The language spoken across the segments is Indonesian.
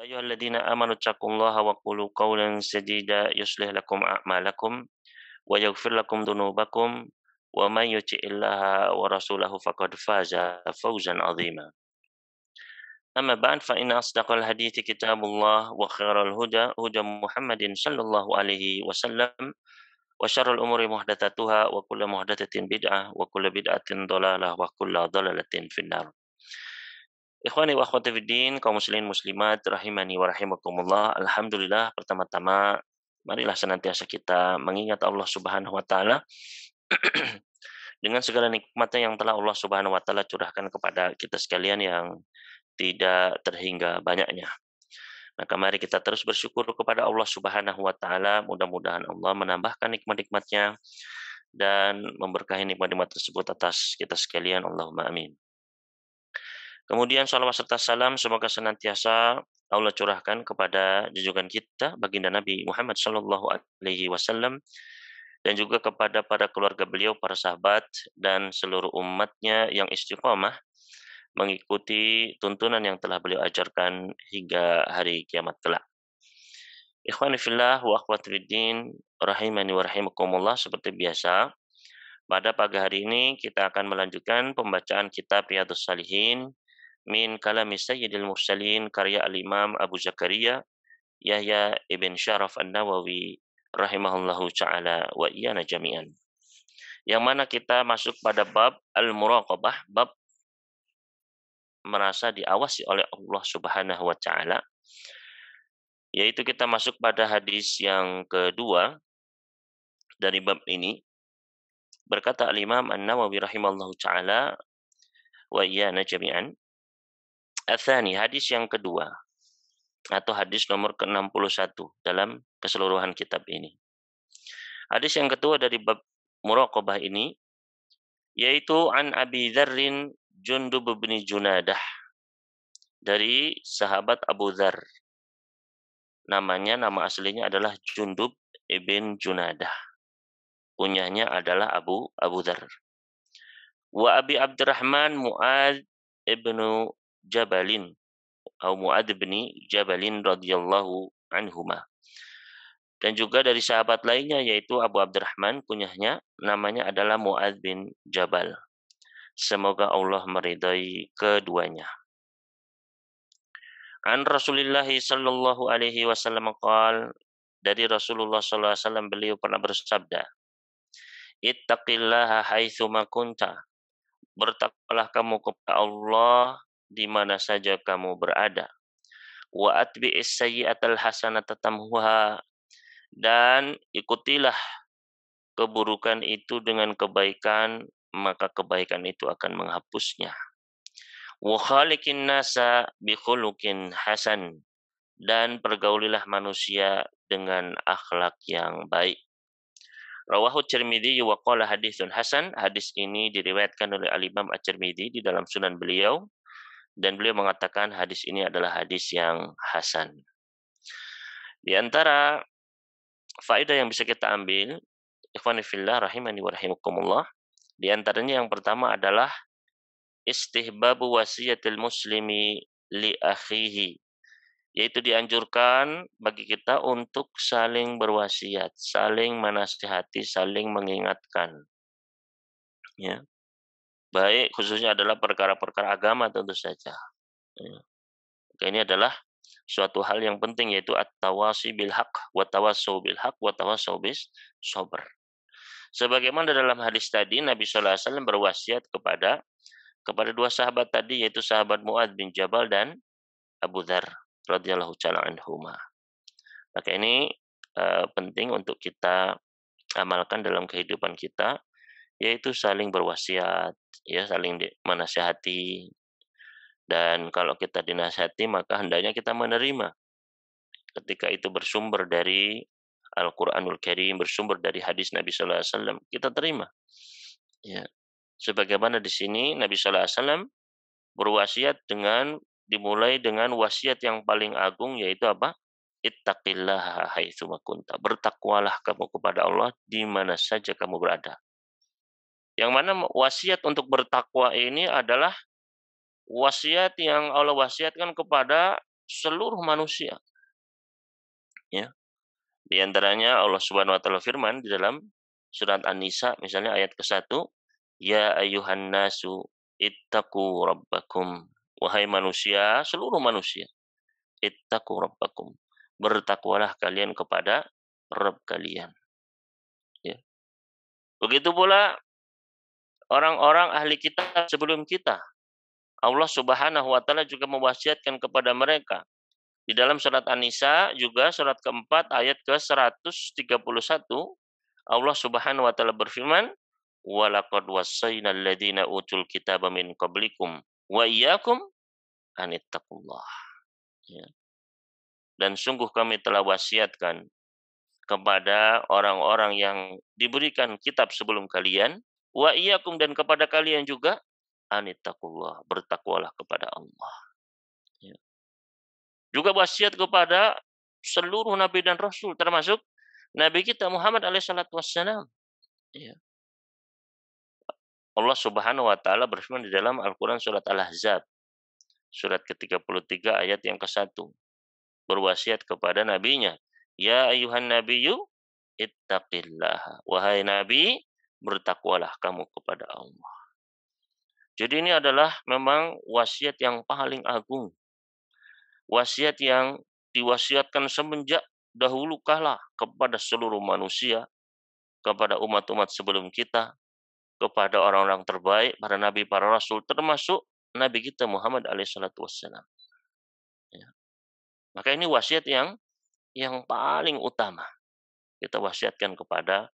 أيها الذين آمنوا اتقوا الله وقولوا قولا سديدا يصلح لكم أعمالكم ويغفر لكم ذنوبكم ومن يطع الله ورسوله فقد فاز فوزا عظيما. أما بعد فإن أصدق الحديث كتاب الله وخير الهدى هدى محمد صلى الله عليه وسلم وشر الأمور محدثاتها وكل محدثة بدعة وكل بدعة ضلالة وكل ضلالة في النار. Ikhwani wa akhwati fiddin, kaum muslimin muslimat rahimani wa rahimakumullah. Alhamdulillah, pertama-tama marilah senantiasa kita mengingat Allah Subhanahu wa taala dengan segala nikmatnya yang telah Allah Subhanahu wa taala curahkan kepada kita sekalian yang tidak terhingga banyaknya. Maka mari kita terus bersyukur kepada Allah Subhanahu wa taala, mudah-mudahan Allah menambahkan nikmat-nikmatnya dan memberkahi nikmat-nikmat tersebut atas kita sekalian. Allahumma amin. Kemudian salawat serta salam semoga senantiasa Allah curahkan kepada junjungan kita baginda Nabi Muhammad sallallahu alaihi wasallam dan juga kepada para keluarga beliau, para sahabat dan seluruh umatnya yang istiqomah mengikuti tuntunan yang telah beliau ajarkan hingga hari kiamat kelak. Ikhwani fillah wa akhwati fiddin rahimani wa rahimakumullah, seperti biasa pada pagi hari ini kita akan melanjutkan pembacaan kitab Riyadhus Shalihin min kalami Sayyidil Mursalin karya Al-Imam Abu Zakaria Yahya ibn Syaraf An-Nawawi rahimahullahu ta'ala wa iyana jami'an. Yang mana kita masuk pada bab Al-Muraqabah, bab merasa diawasi oleh Allah Subhanahu wa ta'ala. Yaitu kita masuk pada hadis yang kedua dari bab ini. Berkata Al-Imam An-Nawawi rahimahullahu ta'ala wa iyana jami'an. Atsani, hadis yang kedua atau hadis nomor ke-61 dalam keseluruhan kitab ini. Hadis yang kedua dari bab muraqabah ini yaitu an Abi Dzarrin Jundub bin Junadah, dari sahabat Abu Dzar. Nama aslinya adalah Jundub ibn Junadah. Kunyahnya adalah Abu Dzar. Wa Abi Abdurrahman Mu'adz ibnu Jabalin atau Mu'adz bin Jabalin radhiyallahu anhuma. Dan juga dari sahabat lainnya yaitu Abu Abdurrahman, kunyahnya namanya adalah Mu'adz bin Jabal. Semoga Allah meridai keduanya. An Rasulillah sallallahu alaihi wasallam qala, dari Rasulullah sallallahu alaihi wasallam beliau pernah bersabda, Ittaqillaha haitsu ma kunta. Bertakwalah kamu kepada Allah di mana saja kamu berada. Wa atbi'is sayyi'atal hasanata tamhuha, dan ikutilah keburukan itu dengan kebaikan, maka kebaikan itu akan menghapusnya. Wa khaliqin nasa bi khuluqin hasan, dan pergaulilah manusia dengan akhlak yang baik. Rawahu Tirmidzi wa qala haditsun hasan. Hadis ini diriwayatkan oleh Al-Imam At-Tirmidzi di dalam sunan beliau, dan beliau mengatakan hadis ini adalah hadis yang hasan. Di antara faedah yang bisa kita ambil, ikhwani fillah rahimani wa rahimakumullah, di antaranya yang pertama adalah istihbabu wasiyatil muslimi li akhihi, yaitu dianjurkan bagi kita untuk saling berwasiat, saling menasihati, saling mengingatkan. Ya. Baik khususnya adalah perkara-perkara agama tentu saja. Ya. Ini adalah suatu hal yang penting, yaitu at-tawasi bil haqq wa tawassaw bil haqq wa tawassaw bis sabr. Sebagaimana dalam hadis tadi Nabi sallallahu alaihi wasallam berwasiat kepada dua sahabat tadi, yaitu sahabat Mu'adz bin Jabal dan Abu Dzar radhiyallahu ta'ala anhuma. Maka ini penting untuk kita amalkan dalam kehidupan kita, yaitu saling berwasiat, ya, saling menasihati. Dan kalau kita dinasihati maka hendaknya kita menerima. Ketika itu bersumber dari Al-Qur'anul Karim, bersumber dari hadis Nabi sallallahu alaihi wasallam, kita terima. Ya. Sebagaimana di sini Nabi sallallahu alaihi wasallam berwasiat dimulai dengan wasiat yang paling agung, yaitu apa? Ittaqillaha haitsu ma kunta. Bertakwalah kamu kepada Allah di mana saja kamu berada. Yang mana wasiat untuk bertakwa ini adalah wasiat yang Allah wasiatkan kepada seluruh manusia, ya. Di antaranya Allah Subhanahu wa taala firman di dalam surat An-Nisa misalnya ayat ke-1, "Ya ayyuhan nasu ittaqu rabbakum." Wahai manusia, seluruh manusia, ittaqu rabbakum. Bertakwalah kalian kepada Rabb kalian, ya. Begitu pula orang-orang ahli kitab sebelum kita. Allah Subhanahu wa taala juga mewasiatkan kepada mereka. Di dalam surat An-Nisa juga surat keempat ayat ke-131 Allah Subhanahu wa taala berfirman, "Wa laqad wassayna alladziina utul kitaba min qablikum wa iyyakum anittaqullah." Ya. Dan sungguh kami telah wasiatkan kepada orang-orang yang diberikan kitab sebelum kalian, wa iyyakum dan kepada kalian juga anittaqullah, bertakwalah kepada Allah. Ya. Juga wasiat kepada seluruh nabi dan rasul termasuk nabi kita Muhammad alaihissalatu wassalam. Ya. Allah Subhanahu wa taala berfirman di dalam Al-Qur'an surat Al-Ahzab, surat ke-33 ayat yang ke-1. Berwasiat kepada nabinya, "Ya ayuhan nabiyyu ittaqillaha." Wahai nabi, bertakwalah kamu kepada Allah. Jadi ini adalah memang wasiat yang paling agung. Wasiat yang diwasiatkan semenjak dahulu kala kepada seluruh manusia, kepada umat-umat sebelum kita, kepada orang-orang terbaik, para nabi, para rasul, termasuk Nabi kita Muhammad alaihissalatu wassalam. Ya. Maka ini wasiat yang paling utama. Kita wasiatkan kepada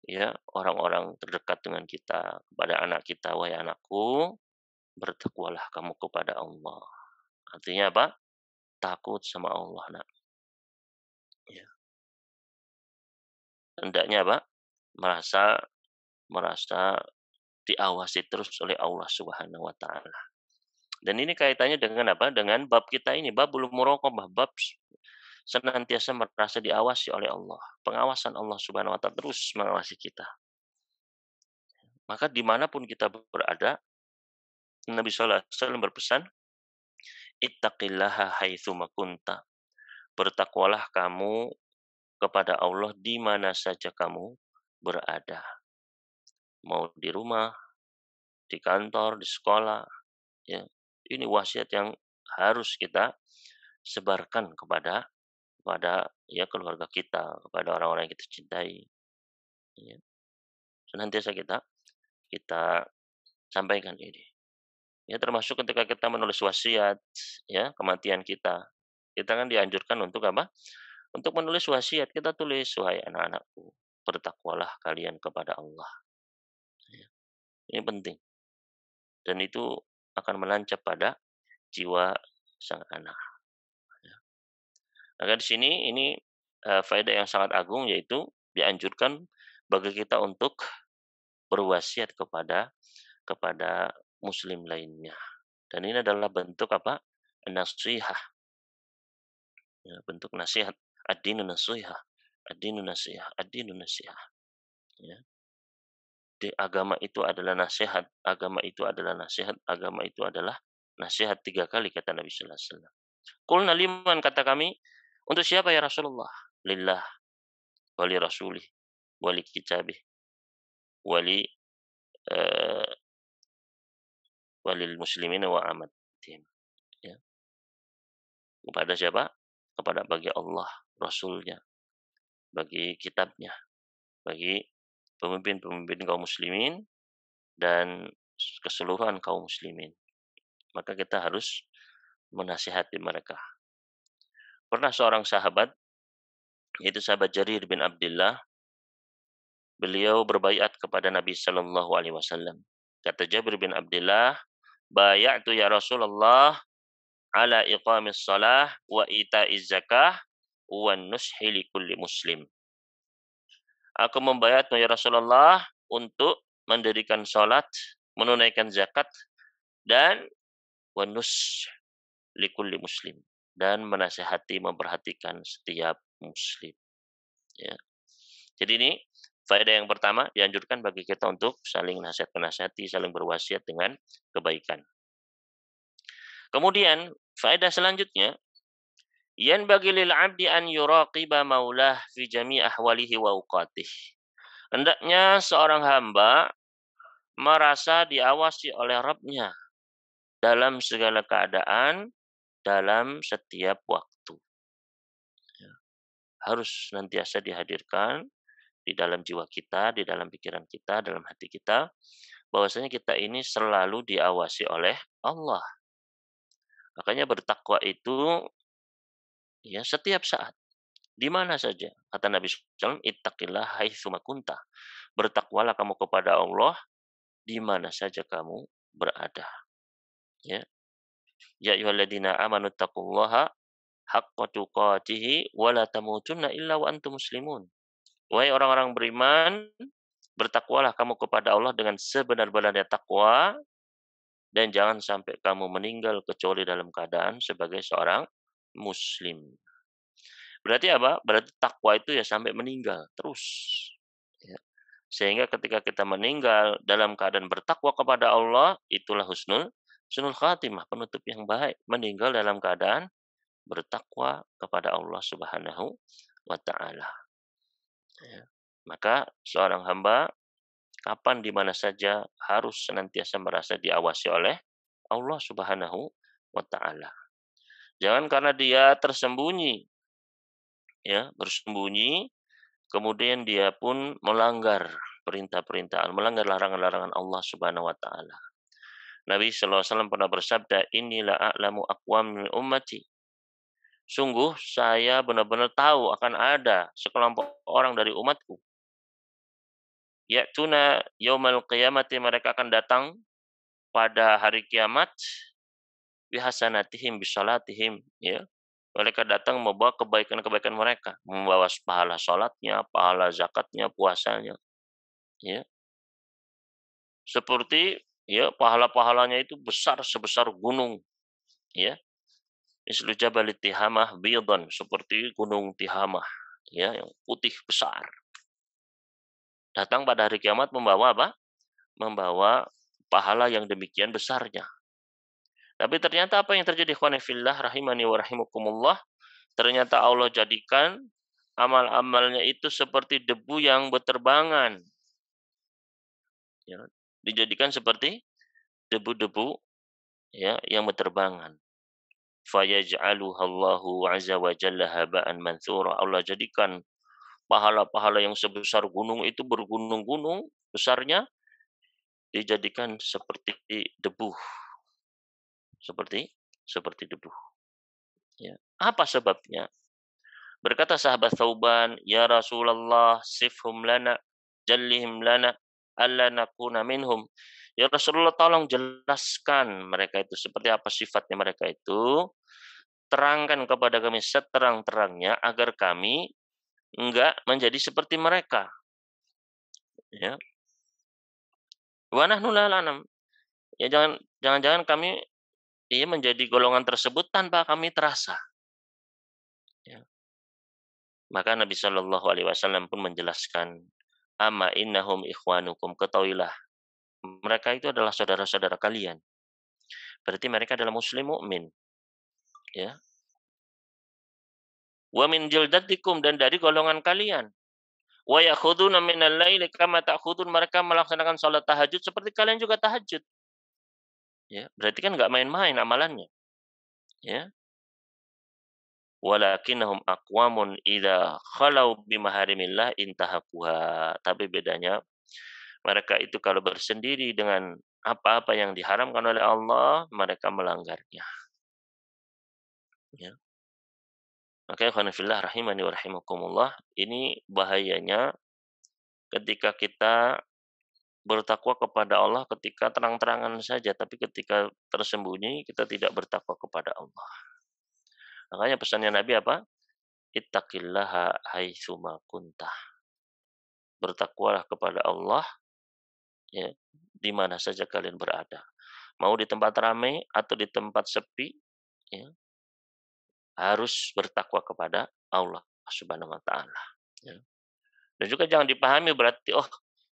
ya orang-orang terdekat dengan kita, kepada anak kita, wahai anakku, bertakwalah kamu kepada Allah. Artinya apa? Takut sama Allah, nak. Ya. Hendaknya apa? Merasa merasa diawasi terus oleh Allah Subhanahu wa taala. Dan ini kaitannya dengan apa? Dengan bab kita ini, babul muraqabah, bab senantiasa merasa diawasi oleh Allah. Pengawasan Allah Subhanahu wa taala terus mengawasi kita. Maka dimanapun kita berada, Nabi sallallahu alaihi wasallam berpesan, "Ittaqillaha haitsuma kunta." Bertakwalah kamu kepada Allah di mana saja kamu berada. Mau di rumah, di kantor, di sekolah, ya. Ini wasiat yang harus kita sebarkan kepada ya keluarga kita, kepada orang-orang yang kita cintai. Ya. Senantiasa kita kita sampaikan ini. Ya termasuk ketika kita menulis wasiat, ya kematian kita. Kita kan dianjurkan untuk apa? Untuk menulis wasiat kita tulis, wahai anak-anakku, bertakwalah kalian kepada Allah. Ya. Ini penting. Dan itu akan menancap pada jiwa sang anak. Ya. Maka di sini ini faedah yang sangat agung yaitu dianjurkan bagi kita untuk berwasiat kepada muslim lainnya. Dan ini adalah bentuk apa? Nasihah. Ya, bentuk nasihat. Ad-dinu nasihah. Ad-dinu nasihah. Ad-dinu nasihah. Ya. Di agama itu adalah nasihat. Agama itu adalah nasihat. Agama itu adalah nasihat 3 kali kata Nabi sallallahu alaihi wasallam. Qulna liman kata kami, untuk siapa ya Rasulullah? Lillah, wali rasulih, wali kitabih, wali uh, walil muslimin wa amatihim. Ya. Kepada siapa? Kepada bagi Allah, Rasulnya, bagi kitabnya, bagi pemimpin-pemimpin kaum muslimin dan keseluruhan kaum muslimin. Maka kita harus menasihati mereka. Pernah seorang sahabat, yaitu sahabat Jarir bin Abdullah, beliau berbaiat kepada Nabi sallallahu alaihi wasallam. Kata Jabir bin Abdullah, "Bay'atu ya Rasulullah ala iqamis shalah wa ita'iz zakah wa nushi li kulli muslim." Aku membayatmu ya Rasulullah untuk mendirikan salat, menunaikan zakat dan wa nush li kulli muslim dan menasihati memperhatikan setiap muslim. Ya. Jadi ini faedah yang pertama dianjurkan bagi kita untuk saling nasihat-menasihati, saling berwasiat dengan kebaikan. Kemudian faedah selanjutnya Yanbaghi lil 'abdi an yuraqiba maulah fi jami' ahwalihi wa awqatih. Hendaknya seorang hamba merasa diawasi oleh Rabb-Nya dalam segala keadaan, dalam setiap waktu. Ya, harus senantiasa dihadirkan di dalam jiwa kita, di dalam pikiran kita, dalam hati kita, bahwasanya kita ini selalu diawasi oleh Allah. Makanya bertakwa itu ya setiap saat, di mana saja. Kata Nabi SAW, ittaqillah haitsu ma kunta. Bertakwalah kamu kepada Allah di mana saja kamu berada. Ya. Ya ayyuhalladzina amanu taqullaha haqqa tuqatih wa la tamutunna illa wa antum muslimun. Wahai orang-orang beriman, bertakwalah kamu kepada Allah dengan sebenar-benarnya takwa dan jangan sampai kamu meninggal kecuali dalam keadaan sebagai seorang muslim. Berarti apa? Berarti takwa itu ya sampai meninggal terus. Ya. Sehingga ketika kita meninggal dalam keadaan bertakwa kepada Allah, itulah husnul khatimah, penutup yang baik. Meninggal dalam keadaan bertakwa kepada Allah Subhanahu wa taala. Ya. Maka seorang hamba kapan di mana saja harus senantiasa merasa diawasi oleh Allah Subhanahu wa taala. Jangan karena dia tersembunyi ya, bersembunyi kemudian dia pun melanggar perintah-perintah, melanggar larangan-larangan Allah Subhanahu wa taala. Nabi sallallahu alaihi wasallam pernah bersabda, "Inilah a'lamu aqwam min ummati." Sungguh saya benar-benar tahu akan ada sekelompok orang dari umatku. Ya'tuna yaumal qiyamati, mereka akan datang pada hari kiamat bihasanatihim bisalatihim ya. Mereka datang membawa kebaikan-kebaikan mereka, membawa pahala salatnya, pahala zakatnya, puasanya, ya. Seperti ya pahala-pahalanya itu besar sebesar gunung, ya. Mislu Jabal Tihamah bidan, seperti gunung Tihamah, ya, yang putih besar. Datang pada hari kiamat membawa apa? Membawa pahala yang demikian besarnya. Tapi ternyata apa yang terjadi, ikhwani fillah rahimani wa rahimakumullah? Ternyata Allah jadikan amal-amalnya itu seperti debu yang berterbangan. Ya, dijadikan seperti debu-debu ya yang berterbangan. Fayaj'aluha Allahu 'azza wa jalla haba'an mansura. Allah jadikan pahala-pahala yang sebesar gunung itu bergunung-gunung besarnya dijadikan seperti debu. Seperti debu. Ya. Apa sebabnya? Berkata sahabat Thauban, "Ya Rasulullah, sifhum lana, jallihim lana, alla nakuna minhum." Ya Rasulullah, tolong jelaskan mereka itu seperti apa sifatnya mereka itu. Terangkan kepada kami seterang-terangnya agar kami enggak menjadi seperti mereka. Ya. Wa nahnu la na'lam. Ya jangan-jangan kami menjadi golongan tersebut tanpa kami terasa. Ya. Maka Nabi Shallallahu alaihi wasallam pun menjelaskan, "Amma innahum ikhwanukum." Ketahuilah, mereka itu adalah saudara-saudara kalian. Berarti mereka adalah muslim mukmin. Ya. Wa min jildatikum, dan dari golongan kalian. Wa yakhuduna minal laili kama ta'khudun, mereka melaksanakan salat tahajud seperti kalian juga tahajud. Ya, berarti kan enggak main-main amalannya. Ya. Walakinnahum aqwamun idza khalau bimaharimillah intahakuha. Tapi bedanya mereka itu kalau bersendiri dengan apa-apa yang diharamkan oleh Allah, mereka melanggarnya. Ya. Makanya khonifillah rahimani wa rahimakumullah, ini bahayanya ketika kita bertakwa kepada Allah ketika terang-terangan saja, tapi ketika tersembunyi kita tidak bertakwa kepada Allah. Makanya pesannya Nabi apa? Ittaqillaha haitsuma kuntah. Bertakwalah kepada Allah ya, di mana saja kalian berada. Mau di tempat ramai atau di tempat sepi, ya, harus bertakwa kepada Allah Subhanahu wa taala. Ya. Dan juga jangan dipahami berarti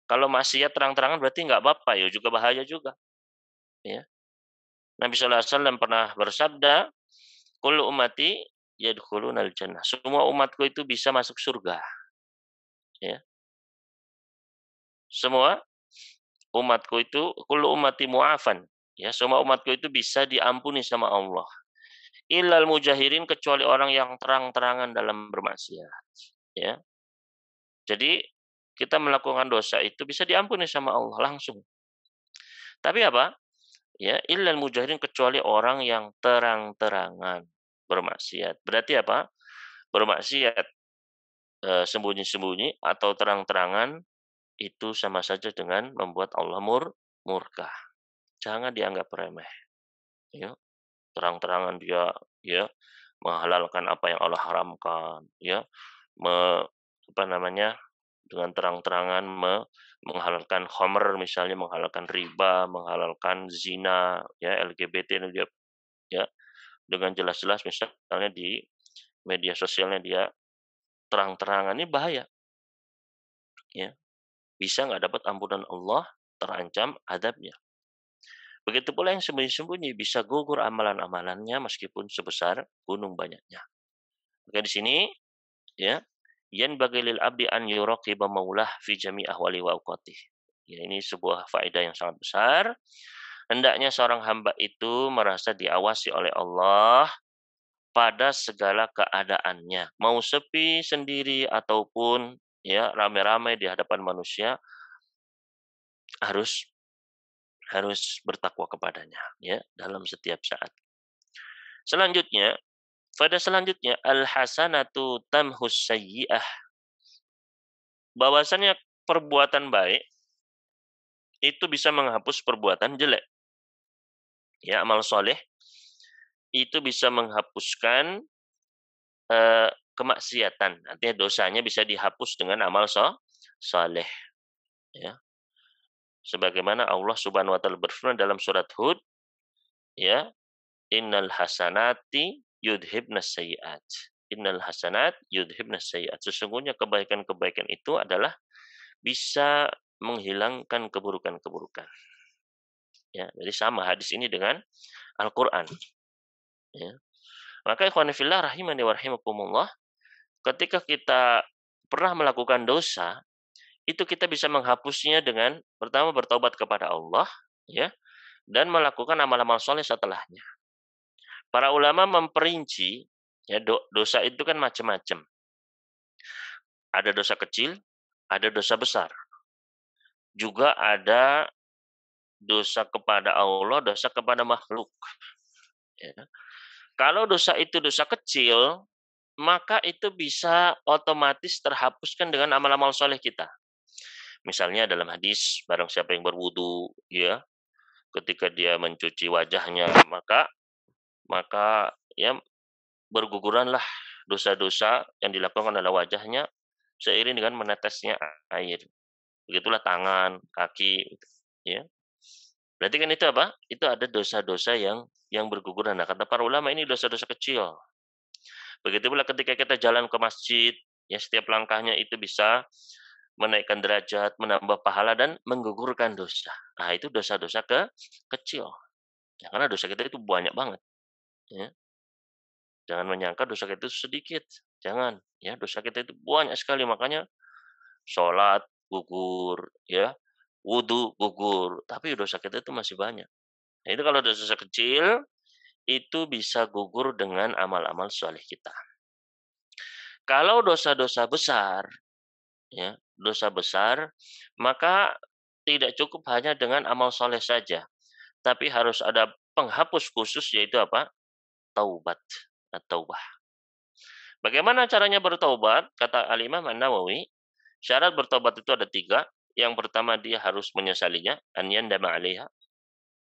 kalau maksiat terang-terangan berarti nggak apa-apa, ya juga bahaya juga. Ya. Nabi sallallahu alaihi wasallam pernah bersabda, "Kullu ummati yadkhulunal jannah. Semua umatku itu bisa masuk surga, ya. Semua umatku itu kullu ummati mu'afan, ya. Semua umatku itu bisa diampuni sama Allah. Illal mujahirin, kecuali orang yang terang-terangan dalam bermaksiat, ya. Jadi kita melakukan dosa itu bisa diampuni sama Allah langsung. Tapi apa? Ya, illal mujahirin, kecuali orang yang terang-terangan bermaksiat. Berarti apa? Bermaksiat sembunyi-sembunyi atau terang-terangan itu sama saja dengan membuat Allah murka. Jangan dianggap remeh. Ya, terang-terangan dia ya menghalalkan apa yang Allah haramkan, ya, me, apa namanya, dengan terang-terangan menghalalkan khamr, misalnya menghalalkan riba, menghalalkan zina, ya, LGBT, ya, dengan jelas-jelas misalnya di media sosialnya dia terang-terangan, ini bahaya, ya. Bisa nggak dapat ampunan Allah, terancam adabnya. Begitu pula yang sembunyi-sembunyi, bisa gugur amalan-amalannya meskipun sebesar gunung banyaknya. Maka di sini, ya, yanbaghi lil abdi an yuraqiba maulah fi jami' ahwali wa awqatih. Ya, ini sebuah faedah yang sangat besar. Hendaknya seorang hamba itu merasa diawasi oleh Allah pada segala keadaannya. Mau sepi sendiri ataupun ya ramai-ramai di hadapan manusia, harus harus bertakwa kepadanya, ya, dalam setiap saat. Selanjutnya, pada selanjutnya al-hasanatu tamhus sayyi'ah. Bahwasanya perbuatan baik itu bisa menghapus perbuatan jelek. Ya, amal soleh itu bisa menghapuskan kemaksiatan. Artinya dosanya bisa dihapus dengan amal soleh. Ya. Sebagaimana Allah Subhanahu wa taala berfirman dalam surat Hud, ya, innal hasanati yudhibnas sayyi'at. Innal hasanat yudhibnas sayyi'at. Sesungguhnya kebaikan-kebaikan itu adalah bisa menghilangkan keburukan-keburukan. Ya, jadi sama hadis ini dengan Al-Qur'an, ya. Maka ikhwan fillah rahimani wa rahimakumullah, ketika kita pernah melakukan dosa, itu kita bisa menghapusnya dengan pertama bertobat kepada Allah, ya, dan melakukan amal-amal soleh setelahnya. Para ulama memperinci, ya, dosa itu kan macam-macam. Ada dosa kecil, ada dosa besar. Juga ada dosa kepada Allah, dosa kepada makhluk. Ya. Kalau dosa itu dosa kecil, maka itu bisa otomatis terhapuskan dengan amal-amal soleh kita. Misalnya dalam hadis, barang siapa yang berwudu, ya, ketika dia mencuci wajahnya, maka ya berguguranlah dosa-dosa yang dilakukan oleh wajahnya seiring dengan menetesnya air. Begitulah tangan, kaki, ya. Berarti kan itu apa? Itu ada dosa-dosa yang berguguran. Nah, kata para ulama ini dosa-dosa kecil. Begitu pula ketika kita jalan ke masjid, ya, setiap langkahnya itu bisa menaikkan derajat, menambah pahala dan menggugurkan dosa. Nah, itu dosa-dosa kecil. Ya, karena dosa kita itu banyak banget, ya. Jangan menyangka dosa kita itu sedikit. Jangan, ya, dosa kita itu banyak sekali, makanya sholat gugur, ya, wudu gugur, tapi dosa kita itu masih banyak. Nah, itu kalau dosa kecil itu bisa gugur dengan amal-amal soleh kita. Kalau dosa-dosa besar, ya, dosa besar, maka tidak cukup hanya dengan amal soleh saja, tapi harus ada penghapus khusus, yaitu apa? Taubat, at-taubah. Bagaimana caranya bertobat? Kata Al-Imam An-Nawawi, syarat bertobat itu ada 3. Yang pertama, dia harus menyesalinya, an yandama 'alaiha,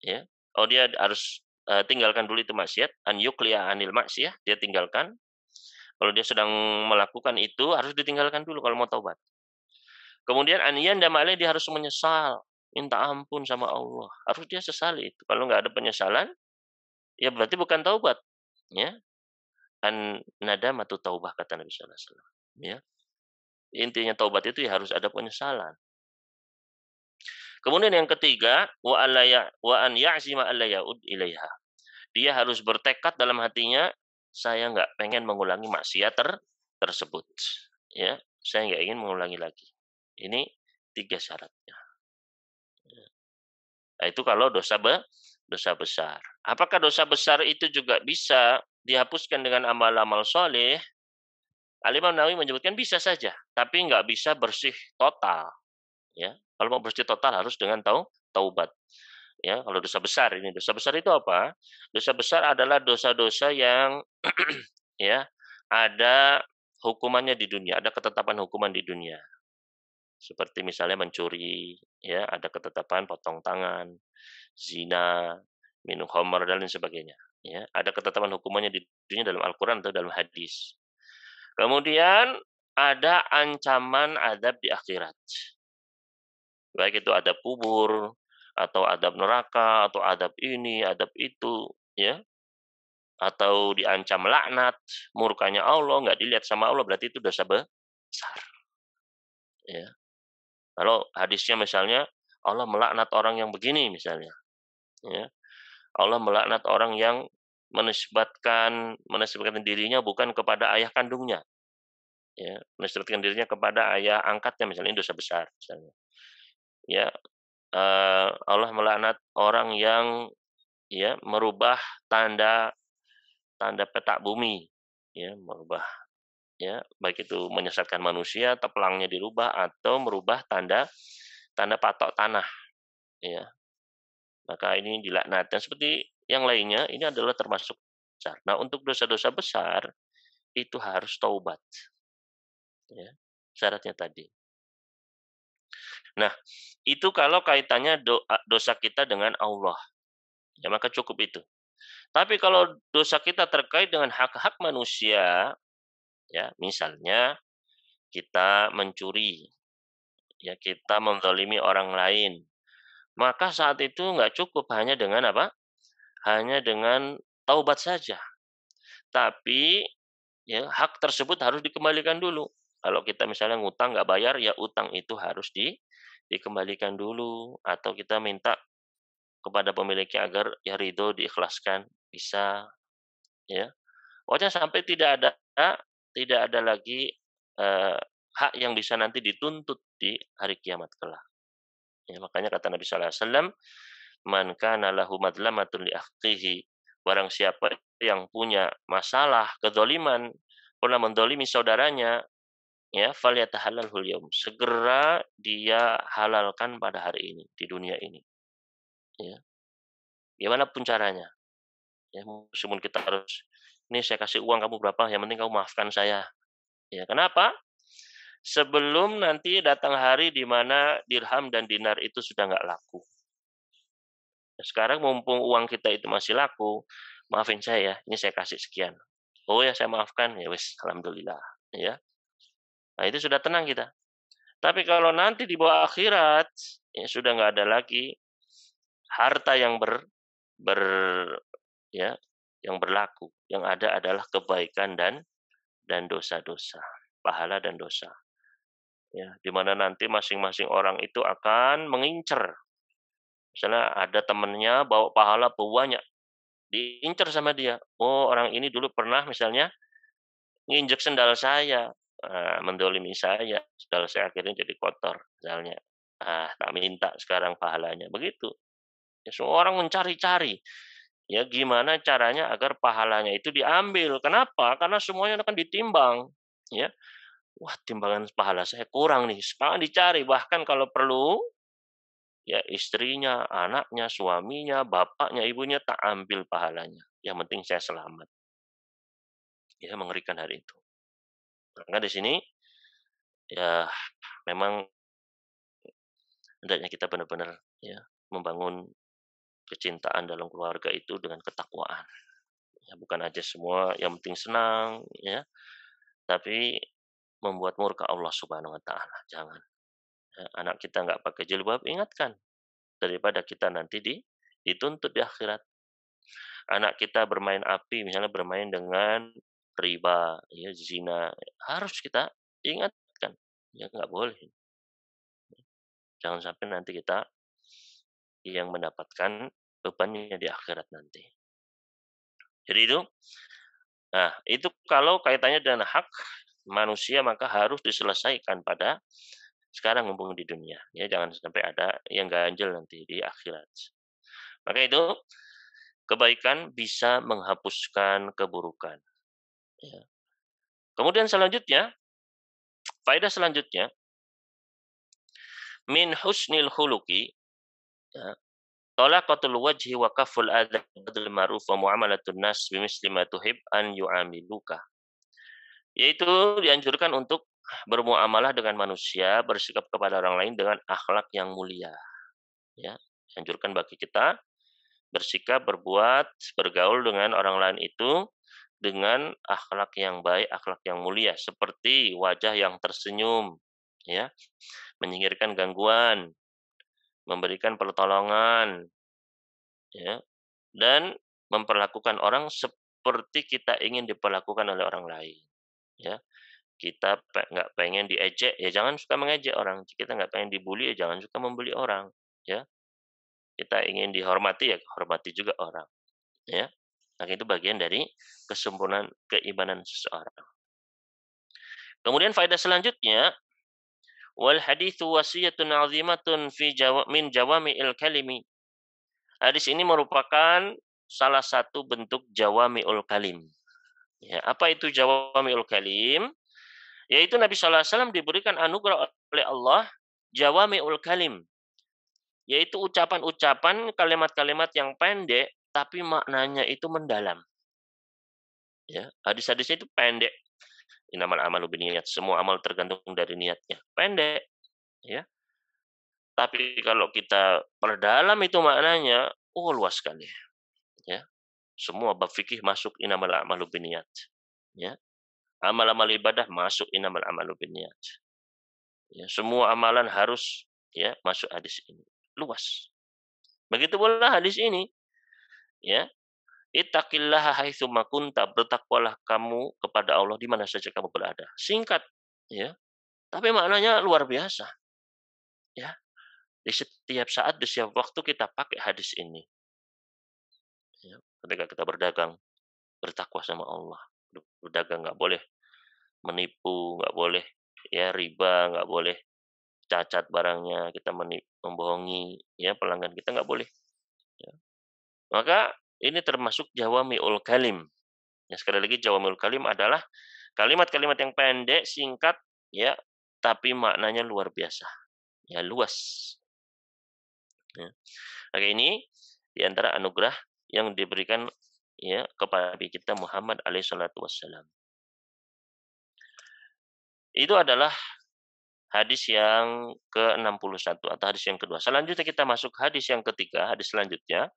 ya. Oh, dia harus tinggalkan dulu itu maksiat, an yuqli'a 'anil maksiyah, dia tinggalkan. Kalau dia sedang melakukan itu harus ditinggalkan dulu kalau mau taubat. Kemudian an yandama 'alaiha, dia harus menyesal, minta ampun sama Allah. Harus dia sesali itu. Kalau nggak ada penyesalan, ya berarti bukan taubat, ya. An nadamatu taubah, kata Nabi sallallahu alaihi wasallam, ya. Intinya taubat itu ya harus ada penyesalan. Kemudian yang ketiga, wa an ya'zima alla ya'ud ilaiha. Dia harus bertekad dalam hatinya saya nggak pengen mengulangi maksiat tersebut. Ya, saya nggak ingin mengulangi lagi. Ini 3 syaratnya. Nah, itu kalau dosa besar. Apakah dosa besar itu juga bisa dihapuskan dengan amal-amal soleh? Al-Imam Nawawi menyebutkan bisa saja, tapi nggak bisa bersih total. Ya, kalau mau bersih total harus dengan taubat. Ya, kalau dosa besar ini, dosa besar itu apa? Dosa besar adalah dosa-dosa yang ya ada hukumannya di dunia, ada ketetapan hukuman di dunia. Seperti misalnya mencuri, ya ada ketetapan potong tangan, zina, minum khamar dan lain sebagainya. Ya, ada ketetapan hukumannya di dunia dalam Al-Quran atau dalam hadis. Kemudian ada ancaman adab di akhirat. Baik itu adab kubur, atau adab neraka, atau adab ini, adab itu, ya. Atau diancam laknat, murkanya Allah, nggak dilihat sama Allah, berarti itu dosa besar. Ya. Kalau hadisnya misalnya, Allah melaknat orang yang begini misalnya. Ya. Allah melaknat orang yang menisbatkan dirinya bukan kepada ayah kandungnya. Ya, menisbatkan dirinya kepada ayah angkatnya misalnya, ini dosa besar misalnya. Ya, Allah melaknat orang yang ya merubah tanda tanda petak bumi, ya merubah ya baik itu menyesatkan manusia, tepelangnya dirubah atau merubah tanda tanda patok tanah, ya. Maka ini dilaknat dan seperti yang lainnya ini adalah termasuk besar. Nah, untuk dosa-dosa besar itu harus taubat, ya. Syaratnya tadi. Nah, itu kalau kaitannya dosa kita dengan Allah, ya maka cukup itu. Tapi kalau dosa kita terkait dengan hak-hak manusia, ya misalnya kita mencuri, ya kita menzalimi orang lain, maka saat itu nggak cukup hanya dengan apa? Hanya dengan taubat saja. Tapi ya hak tersebut harus dikembalikan dulu. Kalau kita misalnya ngutang nggak bayar, ya utang itu harus dikembalikan dulu atau kita minta kepada pemiliknya agar ya ridho diikhlaskan, bisa ya. Pokoknya sampai tidak ada lagi hak yang bisa nanti dituntut di hari kiamat kelak. Ya, makanya kata Nabi sallallahu alaihi wasallam, "Man kana lahu madlamatun li akhihi." Barang siapa yang punya masalah kedzaliman, pernah mendolimi saudaranya, ya, falyatahallalhul yaum. Segera dia halalkan pada hari ini, di dunia ini, ya. Gimana pun caranya, ya, meskipun kita harus, "Nih saya kasih uang kamu berapa, yang penting kamu maafkan saya." Ya, kenapa? Sebelum nanti datang hari di mana dirham dan dinar itu sudah nggak laku. Sekarang mumpung uang kita itu masih laku, maafin saya ya, ini saya kasih sekian. Oh ya saya maafkan, ya wis, alhamdulillah, ya. Nah itu sudah tenang kita. Tapi kalau nanti di bawah akhirat, ya sudah nggak ada lagi harta yang ber ya yang berlaku. Yang ada adalah kebaikan dan dosa-dosa, pahala dan dosa. Ya, di mana nanti masing-masing orang itu akan mengincar. Misalnya ada temannya bawa pahala banyak, diincar sama dia. Oh, orang ini dulu pernah misalnya nginjek sendal saya, mendolimi saya, sendal saya akhirnya jadi kotor misalnya. Ah, tak minta sekarang pahalanya, begitu. Ya semua orang mencari-cari, ya gimana caranya agar pahalanya itu diambil. Kenapa? Karena semuanya akan ditimbang, ya. Wah, timbangan pahala saya kurang nih, sekarang dicari, bahkan kalau perlu, ya istrinya, anaknya, suaminya, bapaknya, ibunya tak ambil pahalanya. Yang penting saya selamat. Ya mengerikan hari itu. Maka di sini ya memang hendaknya kita benar-benar ya membangun kecintaan dalam keluarga itu dengan ketakwaan. Ya bukan aja semua yang penting senang ya, tapi membuat murka Allah Subhanahu wa taala. Jangan. Ya, anak kita nggak pakai jilbab, ingatkan daripada kita nanti dituntut di akhirat. Anak kita bermain api, misalnya bermain dengan riba, ya zina, harus kita ingatkan. Ya nggak boleh. Jangan sampai nanti kita yang mendapatkan bebannya di akhirat nanti. Jadi itu Nah, itu kalau kaitannya dengan hak manusia maka harus diselesaikan pada sekarang mumpung di dunia. Ya, jangan sampai ada yang ganjel nanti di akhirat. Maka itu kebaikan bisa menghapuskan keburukan. Ya. Kemudian selanjutnya, faedah selanjutnya, min husnil khuluqi, ya, talaqatul wajhi wa kaful adha badal ma'ruf wa muamalatun nas bimisli ma tuhib an yu'amiluka. Yaitu dianjurkan untuk bermuamalah dengan manusia, bersikap kepada orang lain dengan akhlak yang mulia. Ya, dianjurkan bagi kita bersikap, berbuat, bergaul dengan orang lain itu dengan akhlak yang baik, akhlak yang mulia, seperti wajah yang tersenyum, ya, menyingkirkan gangguan, memberikan pertolongan, ya, dan memperlakukan orang seperti kita ingin diperlakukan oleh orang lain, ya. Kita nggak pengen diejek, ya jangan suka mengejek orang. Kita nggak pengen dibully, ya jangan suka membuli orang, ya. Kita ingin dihormati, ya hormati juga orang, ya. Nah, itu bagian dari kesempurnaan keimanan seseorang. Kemudian faedah selanjutnya, wal haditsu wasiyatun 'azimatun min jawami'il kalimi. Hadis ini merupakan salah satu bentuk jawami'ul kalim. Ya, apa itu jawami'ul kalim? Yaitu Nabi sallallahu alaihi wasallam diberikan anugerah oleh Allah jawami'ul kalim, yaitu ucapan-ucapan, kalimat-kalimat yang pendek tapi maknanya itu mendalam. Ya, hadis-hadisnya itu pendek. Innamal a'malu binniyat, semua amal tergantung dari niatnya. Pendek, ya. Tapi kalau kita perdalam itu maknanya, oh luas sekali, ya. Semua bab fikih masuk innamal a'malu binniyat, ya. Amal-amal ibadah masuk innamal a'malu binniyat. Ya, semua amalan harus ya masuk hadis ini. Luas. Begitu pula hadis ini, ya. Ittaqillaha haitsu ma kunta, bertakwalah kamu kepada Allah di mana saja kamu berada. Singkat, ya. Tapi maknanya luar biasa, ya. Di setiap saat, di setiap waktu kita pakai hadis ini. Ya. Ketika kita berdagang, bertakwa sama Allah. Berdagang nggak boleh menipu, nggak boleh ya riba, nggak boleh cacat barangnya, kita membohongi ya pelanggan kita nggak boleh. Ya. Maka ini termasuk jawami'ul kalim. Ya, sekali lagi jawami'ul kalim adalah kalimat-kalimat yang pendek, singkat, ya, tapi maknanya luar biasa. Ya, luas. Ya. Maka ini di antara anugerah yang diberikan ya kepada Nabi kita Muhammad alaihi salatu wassalam. Itu adalah hadis yang ke-61 atau hadis yang kedua. Selanjutnya kita masuk hadis yang ketiga, hadis selanjutnya.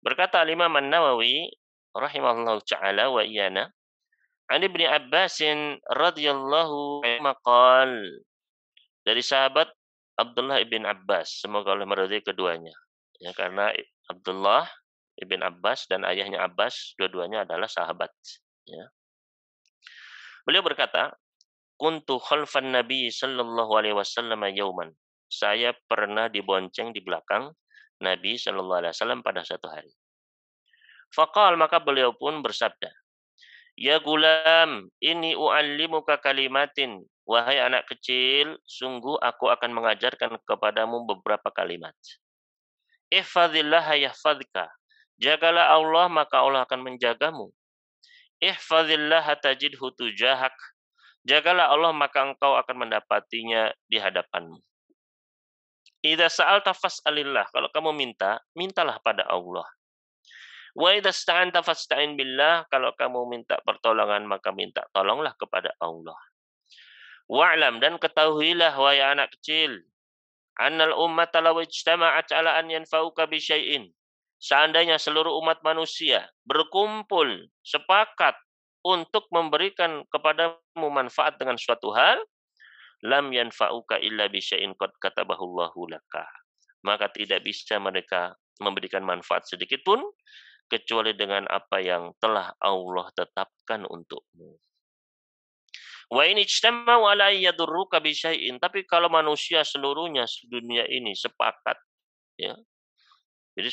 Berkata Imam An-Nawawi rahimahullahu taala wa iyana, an Ibnu Abbas radhiyallahu anhu qol, dari sahabat Abdullah ibn Abbas, semoga Allah meridai keduanya. Ya, karena Abdullah ibn Abbas dan ayahnya Abbas dua-duanya adalah sahabat, ya. Beliau berkata, kuntu khalfan Nabi sallallahu alaihi wasallam yauman. Saya pernah dibonceng di belakang Nabi sallallahu alaihi wasallam pada satu hari. Faqal, maka beliau pun bersabda, "Ya gulam, ini u'allimuka kalimatin." Wahai anak kecil, sungguh aku akan mengajarkan kepadamu beberapa kalimat. Ihfazillah yahfazka. Jagalah Allah maka Allah akan menjagamu. Ihfazillah tajidhu tujahak. Jagalah Allah maka engkau akan mendapatinya di hadapanmu. Idza sa'alta fas'alillah. Kalau kamu minta, mintalah pada Allah. Wa idza sta'anta fasta'in billah. Kalau kamu minta pertolongan maka minta tolonglah kepada Allah. Wa'lam, dan ketahuilah wahai anak kecil, annal ummata law ijtama'at 'ala an yanfa'uka bi syai'in. Seandainya seluruh umat manusia berkumpul sepakat untuk memberikan kepadamu manfaat dengan suatu hal, lam yanfa'uka illa bi syai'in qad katabahu Allahu laka. Maka tidak bisa mereka memberikan manfaat sedikit pun kecuali dengan apa yang telah Allah tetapkan untukmu. Wa in ijtama'u 'ala yadurruka bi syai'in, tapi kalau manusia seluruhnya dunia ini sepakat, ya, Jadi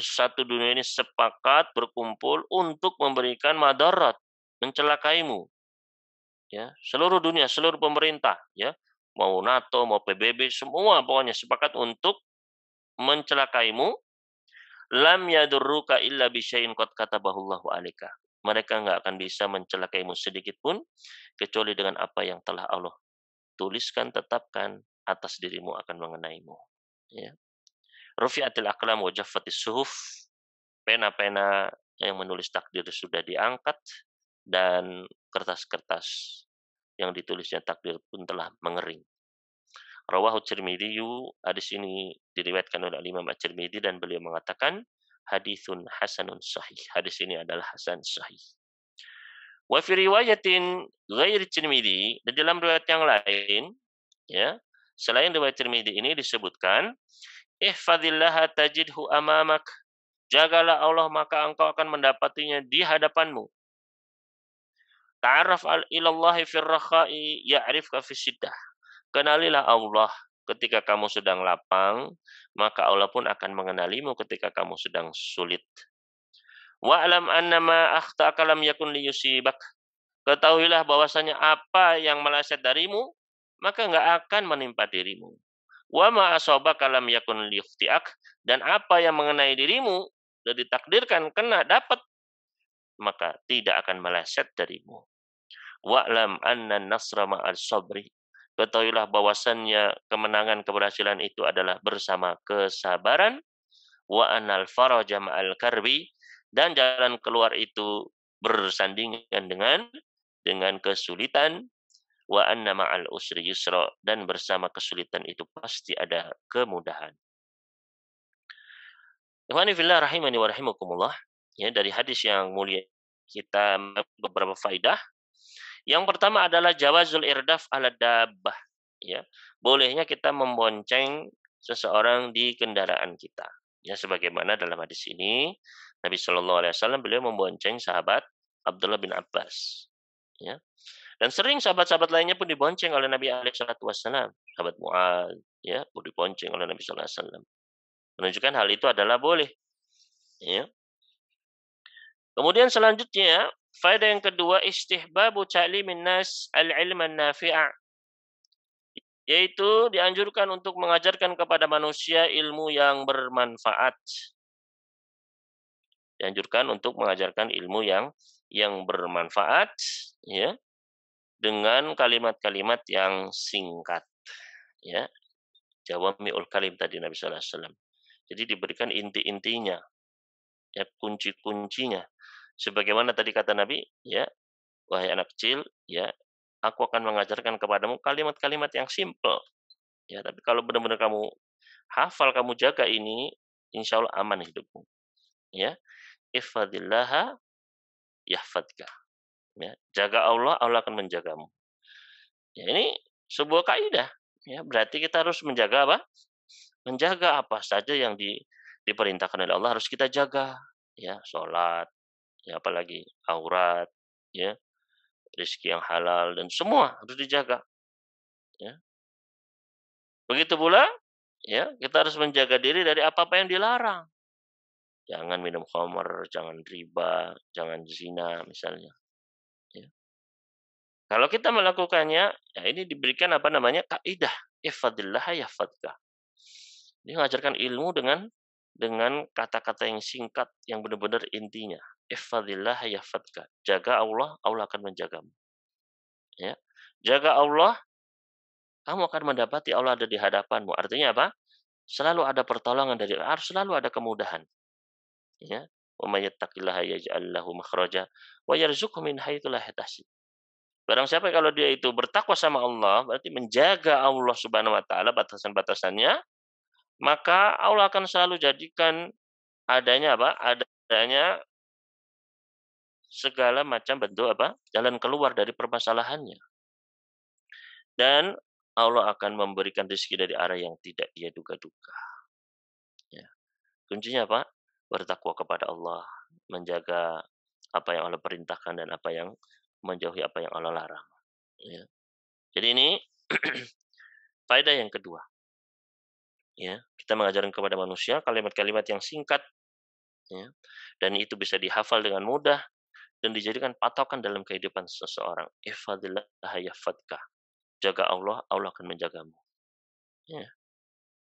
satu dunia ini sepakat berkumpul untuk memberikan madarat, mencelakaimu, ya. Seluruh dunia, seluruh pemerintah, ya. Mau NATO, mau PBB, semua pokoknya sepakat untuk mencelakaimu. Lam yadurruka illa bisyai'in qad katabahu Allahu 'alaika. Mereka nggak akan bisa mencelakaimu sedikit pun kecuali dengan apa yang telah Allah tuliskan, tetapkan atas dirimu akan mengenaimu. Ya. Rufi'atil aqlam wa jaffatis suhuf. Pena-pena yang menulis takdir sudah diangkat dan kertas-kertas yang ditulisnya takdir pun telah mengering. Rawahu Tirmidzi, hadis ini diriwayatkan oleh Imam At-Tirmidzi dan beliau mengatakan haditsun hasanun sahih. Hadis ini adalah hasan sahih. Wa fi riwayatin ghairi Tirmidzi, dan dalam riwayat yang lain, ya, selain riwayat Tirmidzi ini disebutkan, ihfazillaha tajidhu amamak. Jagalah Allah maka engkau akan mendapatinya di hadapanmu. Ta'arraf ilallahi fir rakha'i ya'rifka fis syiddah. Kenalilah Allah ketika kamu sedang lapang, maka Allah pun akan mengenalimu ketika kamu sedang sulit. Wa'lam annama akhta'aka lam yakun liyusibak. Ketahuilah bahwasanya apa yang meleset darimu, maka enggak akan menimpa dirimu. Wa ma asabaka lam yakun liyukhti'ak, dan apa yang mengenai dirimu dan ditakdirkan kena dapat, maka tidak akan meleset darimu. Wa'lam anna nasra ma'al sabri. Ketahuilah bahwasannya kemenangan keberhasilan itu adalah bersama kesabaran. Wa anal faraja ma'al karbi, dan jalan keluar itu bersandingan dengan kesulitan. Wa anna ma'al usri yusra, dan bersama kesulitan itu pasti ada kemudahan. Ikhwani fillah rahimani wa rahimakumullah. Ya, dari hadis yang mulia kita beberapa faidah. Yang pertama adalah jawazul irdaf ala dabbah, ya. Bolehnya kita membonceng seseorang di kendaraan kita. Ya, sebagaimana dalam hadis ini Nabi Shallallahu alaihi wasallam beliau membonceng sahabat Abdullah bin Abbas, ya. Dan sering sahabat-sahabat lainnya pun dibonceng oleh Nabi alaihi wasallam. Sahabat Mu'adz, ya, pun dibonceng oleh Nabi sallallahu alaihi wasallam. Menunjukkan hal itu adalah boleh, ya. Kemudian selanjutnya, faedah yang kedua, istihbabu ta'limin nas al-ilman nafi'a. Yaitu dianjurkan untuk mengajarkan kepada manusia ilmu yang bermanfaat. Dianjurkan untuk mengajarkan ilmu yang bermanfaat, ya, dengan kalimat-kalimat yang singkat, ya. Jawami'ul kalim tadi Nabi sallallahu alaihi wasallam. Jadi diberikan inti-intinya, ya, kunci-kuncinya. Sebagaimana tadi kata Nabi, ya, wahai anak kecil, ya, aku akan mengajarkan kepadamu kalimat-kalimat yang simple. Ya, tapi kalau benar-benar kamu hafal, kamu jaga ini, insya Allah aman hidupmu. Ya, ihfadillaha yahfadka. Ya, jaga Allah, Allah akan menjagamu. Ya, ini sebuah kaidah. Ya, berarti kita harus menjaga apa? Menjaga apa saja yang diperintahkan oleh Allah harus kita jaga. Ya, sholat, ya, apalagi aurat, ya, rezeki yang halal, dan semua harus dijaga. Ya. Begitu pula, ya, kita harus menjaga diri dari apa-apa yang dilarang. Jangan minum khamr, jangan riba, jangan zina misalnya. Ya. Kalau kita melakukannya, ya ini diberikan apa namanya kaidah, ihfadillah yahfadka. Dia mengajarkan ilmu dengan kata-kata yang singkat yang benar-benar intinya. Ihfadillah yahfadka. Jaga Allah, Allah akan menjagamu. Ya. Jaga Allah, kamu akan mendapati Allah ada di hadapanmu. Artinya apa? Selalu ada pertolongan dari Allah, selalu ada kemudahan. Ya. Wa may yattaqillaha yaj'al lahu makhraja wa yarzuqhu min haitsu la yahtasib. Barang siapa kalau dia itu bertakwa sama Allah, berarti menjaga Allah Subhanahu wa taala batasan-batasannya, maka Allah akan selalu jadikan adanya apa? Adanya segala macam bentuk apa? Jalan keluar dari permasalahannya. Dan Allah akan memberikan rezeki dari arah yang tidak dia duga-duga. Ya. Kuncinya apa? Bertakwa kepada Allah, menjaga apa yang Allah perintahkan dan apa yang menjauhi apa yang Allah larang. Ya. Jadi ini faedah yang kedua. ya. Kita mengajarkan kepada manusia kalimat-kalimat yang singkat, ya, dan itu bisa dihafal dengan mudah dan dijadikan patokan dalam kehidupan seseorang. Ihfazillaha yahfadzka. Jaga Allah, Allah akan menjagamu, ya.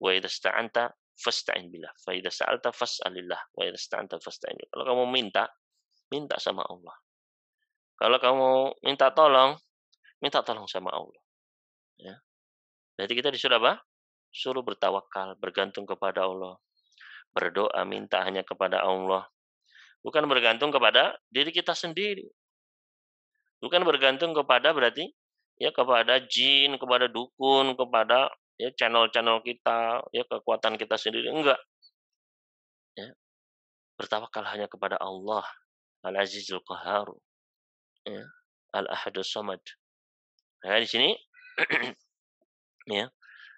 Wa idza sta'anta fasta'in billah, fa idza sa'alta fas'alillah, wa idza sta'anta fasta'in billah. Kalau kamu minta, minta sama Allah. Kalau kamu minta tolong sama Allah, ya. Berarti kita disuruh apa? Suruh bertawakal, bergantung kepada Allah, berdoa, minta hanya kepada Allah, bukan bergantung kepada diri kita sendiri, bukan bergantung kepada berarti ya kepada jin, kepada dukun, kepada ya channel-channel kita, ya kekuatan kita sendiri, enggak, ya. Bertawakal hanya kepada Allah, Al-Azizul Qahhar, ya, Al-Ahadus Samad. Nah, di sini ya,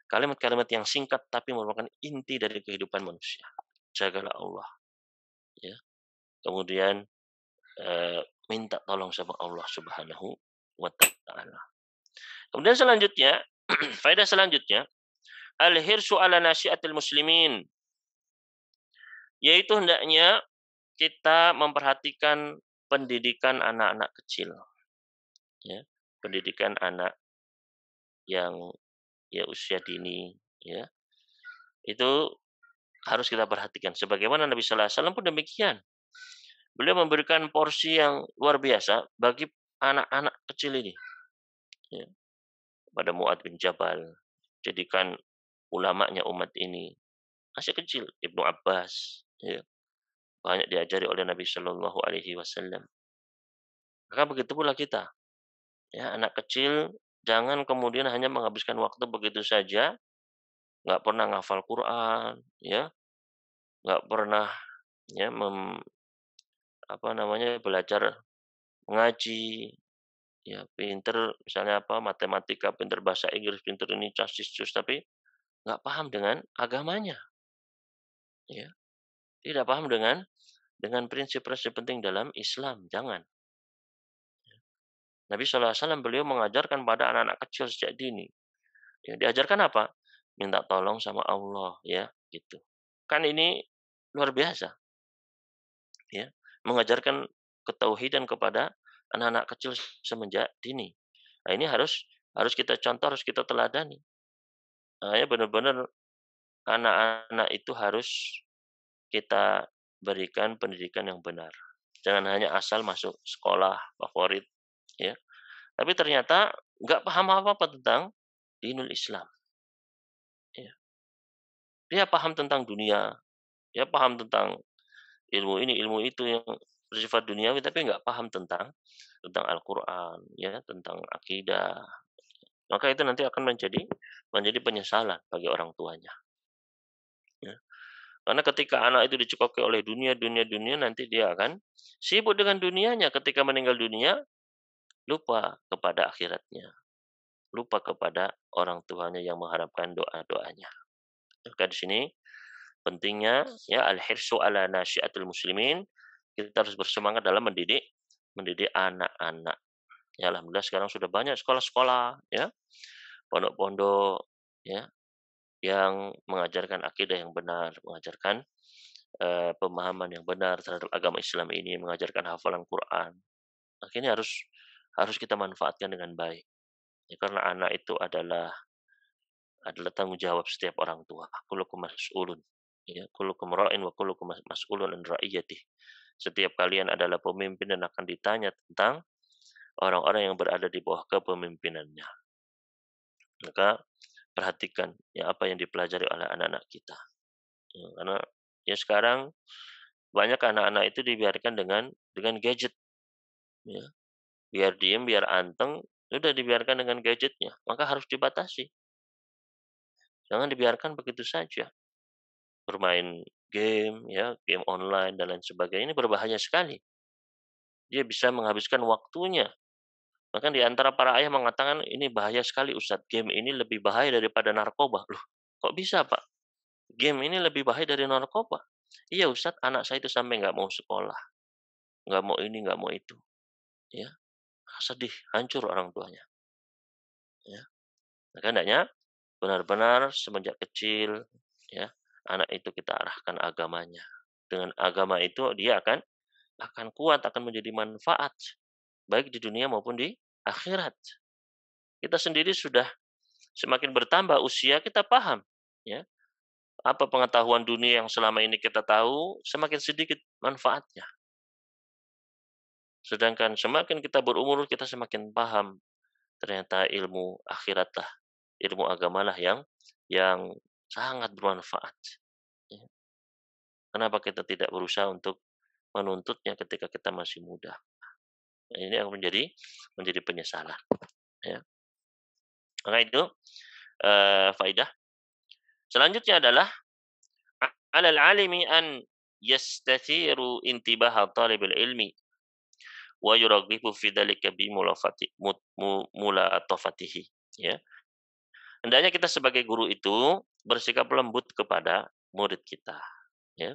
kalimat-kalimat yang singkat tapi merupakan inti dari kehidupan manusia. Jagalah Allah, ya. Kemudian minta tolong sama Allah Subhanahu wa taala. Kemudian selanjutnya, faedah selanjutnya, al-hirsu ala nasyiatil muslimin, yaitu hendaknya kita memperhatikan pendidikan anak-anak kecil, ya. Pendidikan anak yang ya usia dini, ya. Itu harus kita perhatikan sebagaimana Nabi sallallahu alaihi wasallam pun demikian. Beliau memberikan porsi yang luar biasa bagi anak-anak kecil ini, ya. Pada Mu'adz bin Jabal, jadikan ulamanya umat ini. Masih kecil, Ibnu Abbas, ya, banyak diajari oleh Nabi Shallallahu Alaihi Wasallam. Maka begitu pula kita, ya, anak kecil jangan kemudian hanya menghabiskan waktu begitu saja, nggak pernah ngafal Quran, ya, nggak pernah ya apa namanya belajar mengaji, ya, pinter misalnya apa matematika, pinter bahasa Inggris, pinter ini casis cus tapi nggak paham dengan agamanya, ya, tidak paham dengan prinsip-prinsip penting dalam Islam, jangan. Nabi sallallahu alaihi wasallam beliau mengajarkan pada anak-anak kecil sejak dini, ya diajarkan apa? Minta tolong sama Allah, ya, gitu. Kan ini luar biasa, ya, mengajarkan ketauhidan kepada anak-anak kecil semenjak dini. Nah, ini harus harus kita contoh, harus kita teladani. Nah, ya benar-benar anak-anak itu harus kita berikan pendidikan yang benar. Jangan hanya asal masuk sekolah favorit, ya. Tapi ternyata nggak paham apa-apa tentang dinul Islam, ya. Dia paham tentang dunia, dia paham tentang ilmu ini, ilmu itu yang bersifat duniawi, tapi nggak paham tentang Al-Qur'an, ya, tentang akidah. Maka itu nanti akan menjadi menjadi penyesalan bagi orang tuanya, ya. Karena ketika anak itu dicekoki oleh dunia dunia dunia, nanti dia akan sibuk dengan dunianya, ketika meninggal dunia, lupa kepada akhiratnya, lupa kepada orang tuanya yang mengharapkan doa-doanya. Maka di sini pentingnya ya al-hirsu ala nasyiatul muslimin, kita harus bersemangat dalam mendidik mendidik anak-anak. Ya alhamdulillah sekarang sudah banyak sekolah-sekolah, ya, pondok-pondok, ya, yang mengajarkan akidah yang benar, mengajarkan pemahaman yang benar terhadap agama Islam ini, mengajarkan hafalan Quran. Akhirnya harus kita manfaatkan dengan baik. Ya, karena anak itu adalah tanggung jawab setiap orang tua. Kullukum mas'ulun, ya, kullukum ra'in wa kullukum mas'ulun an ra'iyatih. Setiap kalian adalah pemimpin dan akan ditanya tentang orang-orang yang berada di bawah kepemimpinannya. Maka perhatikan ya apa yang dipelajari oleh anak-anak kita. Ya, karena ya sekarang banyak anak-anak itu dibiarkan dengan gadget, ya. Biar diem, biar anteng, udah dibiarkan dengan gadgetnya. Maka harus dibatasi. Jangan dibiarkan begitu saja. Bermain game, ya, game online dan lain sebagainya ini berbahaya sekali. Dia bisa menghabiskan waktunya. Bahkan di antara para ayah mengatakan, "Ini bahaya sekali Ustadz, game ini lebih bahaya daripada narkoba." Loh, kok bisa Pak? Game ini lebih bahaya dari narkoba? Iya Ustadz, anak saya itu sampai nggak mau sekolah, nggak mau ini, nggak mau itu. Ya, sedih, hancur orang tuanya. Ya. Maka hendaknya benar-benar semenjak kecil ya. Anak itu kita arahkan agamanya. Dengan agama itu dia akan kuat, akan menjadi manfaat baik di dunia maupun di akhirat. Kita sendiri sudah semakin bertambah usia kita paham, ya, apa pengetahuan dunia yang selama ini kita tahu semakin sedikit manfaatnya. Sedangkan semakin kita berumur kita semakin paham ternyata ilmu akhiratlah, ilmu agamalah yang sangat bermanfaat, ya. Kenapa kita tidak berusaha untuk menuntutnya ketika kita masih muda? Nah, ini yang menjadi penyesalan, ya. Maka itu, faedah. Selanjutnya adalah 'alal 'alimi an yastathiru intibaha talibil ilmi wa yuraghibu fi dzalika bi mulafati mut mu mulatafatihi, ya. Hendaknya kita sebagai guru itu bersikap lembut kepada murid kita, ya,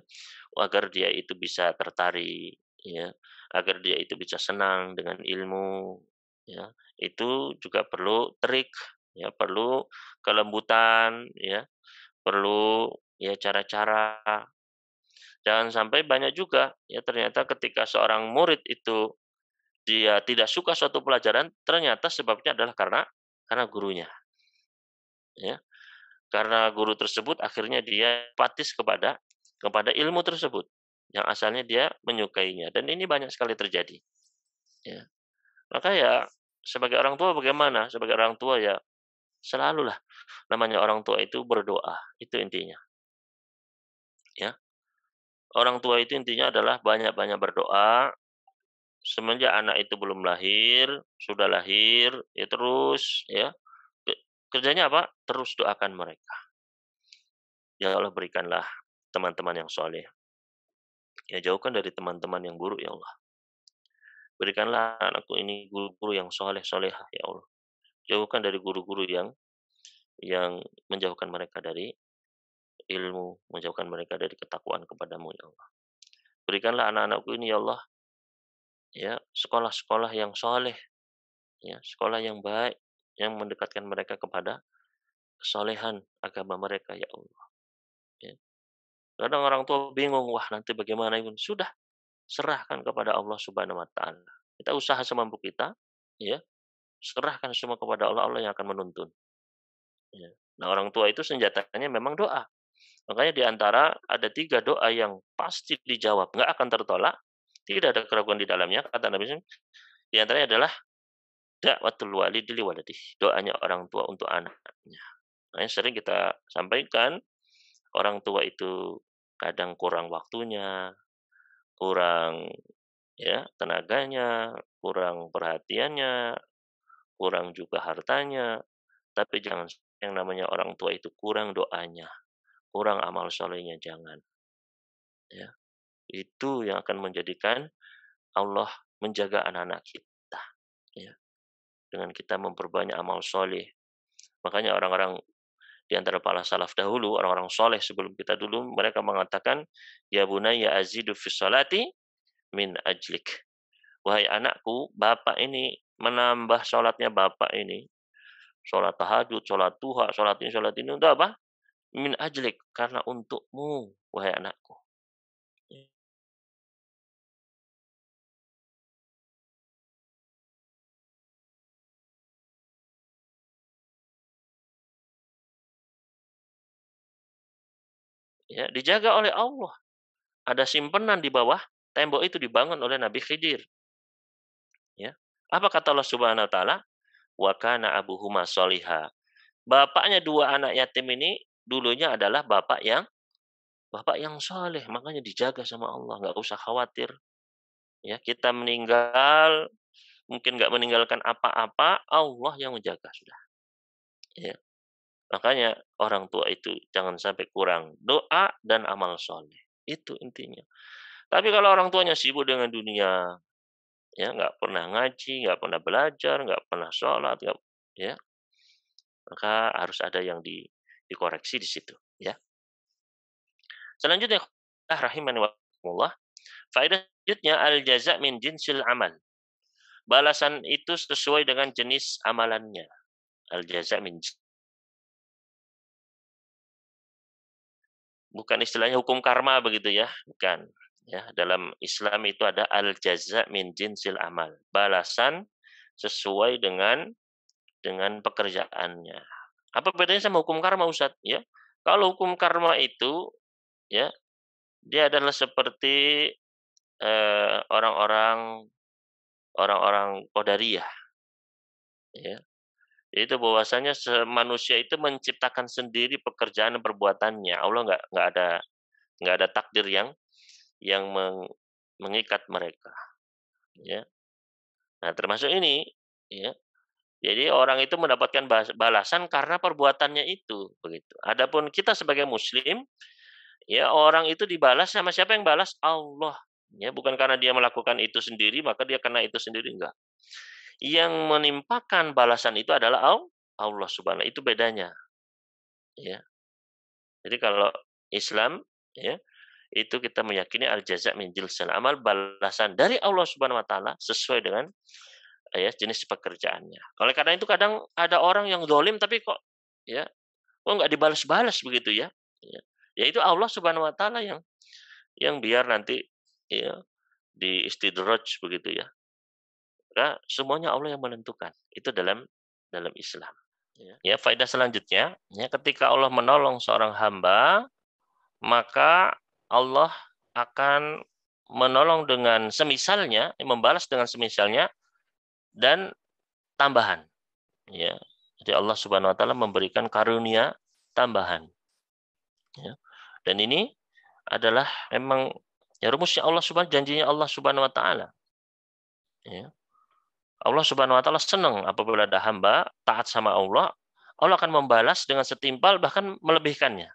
agar dia itu bisa tertarik, ya, agar dia itu bisa senang dengan ilmu, ya. Itu juga perlu trik, ya, perlu kelembutan, ya, perlu, ya, cara-cara. Jangan sampai banyak juga, ya, ternyata ketika seorang murid itu dia tidak suka suatu pelajaran, ternyata sebabnya adalah karena gurunya, ya. Karena guru tersebut akhirnya dia apatis kepada ilmu tersebut, yang asalnya dia menyukainya dan ini banyak sekali terjadi, ya. Maka ya sebagai orang tua bagaimana? Sebagai orang tua ya selalulah namanya orang tua itu berdoa, itu intinya, ya. Orang tua itu intinya adalah banyak-banyak berdoa. Semenjak anak itu belum lahir, sudah lahir, ya terus ya, ke kerjanya apa? Terus doakan mereka. Ya Allah berikanlah teman-teman yang soleh, ya jauhkan dari teman-teman yang buruk ya Allah. Berikanlah anakku ini guru-guru yang soleh solehah ya Allah. Jauhkan dari guru-guru yang menjauhkan mereka dari ilmu, menjauhkan mereka dari ketakwaan kepadamu ya Allah. Berikanlah anak-anakku ini ya Allah, ya sekolah-sekolah yang soleh, ya sekolah yang baik, yang mendekatkan mereka kepada kesolehan agama mereka ya Allah, ya. Kadang orang tua bingung, wah nanti bagaimana ini? Sudah, serahkan kepada Allah Subhanahu wa taala. Kita usaha semampu kita, ya, serahkan semua kepada Allah, Allah yang akan menuntun, ya. Nah, orang tua itu senjatanya memang doa. Makanya di antara ada 3 doa yang pasti dijawab, nggak akan tertolak, tidak ada keraguan di dalamnya, kata Nabi SAW, di antaranya adalah da'watul walidi liwaladih, doanya orang tua untuk anaknya. Nah, yang sering kita sampaikan, orang tua itu kadang kurang waktunya, kurang, ya, tenaganya, kurang perhatiannya, kurang juga hartanya, tapi jangan yang namanya orang tua itu kurang doanya, kurang amal solehnya, jangan, ya. Itu yang akan menjadikan Allah menjaga anak-anak kita, ya, dengan kita memperbanyak amal soleh. Makanya orang-orang di antara para salaf dahulu, orang-orang soleh sebelum kita dulu, mereka mengatakan, "Ya bunayya azidu fis salati min ajlik." Wahai anakku, bapak ini menambah sholatnya bapak ini, sholat tahajud, sholat duha, sholat ini untuk apa? Min ajlik, karena untukmu, wahai anakku. Ya, dijaga oleh Allah. Ada simpenan di bawah tembok itu dibangun oleh Nabi Khidir. Ya. Apa kata Allah Subhanahu wa taala? Wa kana abuhuma soliha. Bapaknya dua anak yatim ini dulunya adalah bapak yang soleh, makanya dijaga sama Allah, nggak usah khawatir. Ya, kita meninggal, mungkin nggak meninggalkan apa-apa, Allah yang menjaga sudah. Ya. Makanya orang tua itu jangan sampai kurang doa dan amal soleh. Itu intinya. Tapi kalau orang tuanya sibuk dengan dunia, ya nggak pernah ngaji, nggak pernah belajar, nggak pernah sholat, nggak, ya, maka harus ada yang dikoreksi di situ, ya. Selanjutnya, rahimani wa rahimakumullah, faedah selanjutnya al jaza min jinsil amal. Balasan itu sesuai dengan jenis amalannya. Al jaza min bukan istilahnya hukum karma begitu ya, bukan. Ya, dalam Islam itu ada al-jaza min jinsil amal, balasan sesuai dengan pekerjaannya. Apa bedanya sama hukum karma, Ustadz? Ya, kalau hukum karma itu ya dia adalah seperti orang-orang orang-orang Qadariyah, ya. Itu bahwasanya manusia itu menciptakan sendiri pekerjaan dan perbuatannya. Allah nggak ada takdir yang mengikat mereka, ya. Nah, termasuk ini, ya. Jadi orang itu mendapatkan balasan karena perbuatannya itu, begitu. Adapun kita sebagai muslim, ya orang itu dibalas sama siapa yang balas? Allah. Ya, bukan karena dia melakukan itu sendiri, maka dia kena itu sendiri, enggak. Yang menimpakan balasan itu adalah Allah Subhanahu. Itu bedanya, ya. Jadi kalau Islam, ya, itu kita meyakini al-jaza min jinsil amal, balasan dari Allah Subhanahu wa taala sesuai dengan ya jenis pekerjaannya. Oleh karena itu kadang ada orang yang zalim tapi kok ya, kok nggak dibalas-balas begitu ya. Ya. Ya itu Allah Subhanahu wa taala yang biar nanti ya di istidraj begitu ya. Nah, semuanya Allah yang menentukan. Itu dalam Islam. Ya, faedah selanjutnya, ya ketika Allah menolong seorang hamba, maka Allah akan menolong dengan semisalnya, membalas dengan semisalnya dan tambahan. Ya, jadi Allah Subhanahu Wa Taala memberikan karunia tambahan. Ya. Dan ini adalah memang ya rumusnya Allah Subhanahu, janjinya Allah Subhanahu Wa Taala. Ya. Allah Subhanahu Wa Taala senang apabila ada hamba taat sama Allah, Allah akan membalas dengan setimpal bahkan melebihkannya.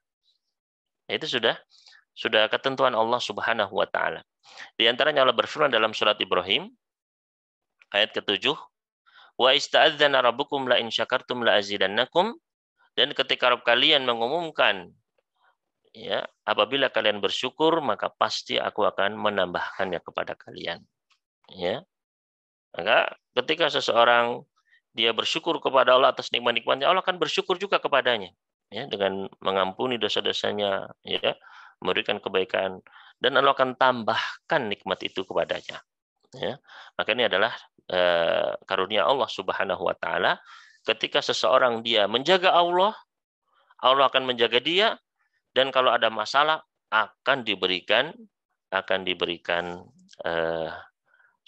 Itu sudah ketentuan Allah Subhanahu Wa Taala. Di antaranya Allah berfirman dalam surat Ibrahim ayat ke-7, wa ista'adzana rabbukum la in syakartum la azidannakum, dan ketika Rabb kalian mengumumkan ya, apabila kalian bersyukur maka pasti aku akan menambahkannya kepada kalian. Ya. Maka ketika seseorang dia bersyukur kepada Allah atas nikmat-nikmatnya, Allah akan bersyukur juga kepadanya ya dengan mengampuni dosa-dosanya ya, memberikan kebaikan dan Allah akan tambahkan nikmat itu kepadanya. Ya. Maka ini adalah karunia Allah Subhanahu wa taala. Ketika seseorang dia menjaga Allah, Allah akan menjaga dia, dan kalau ada masalah akan diberikan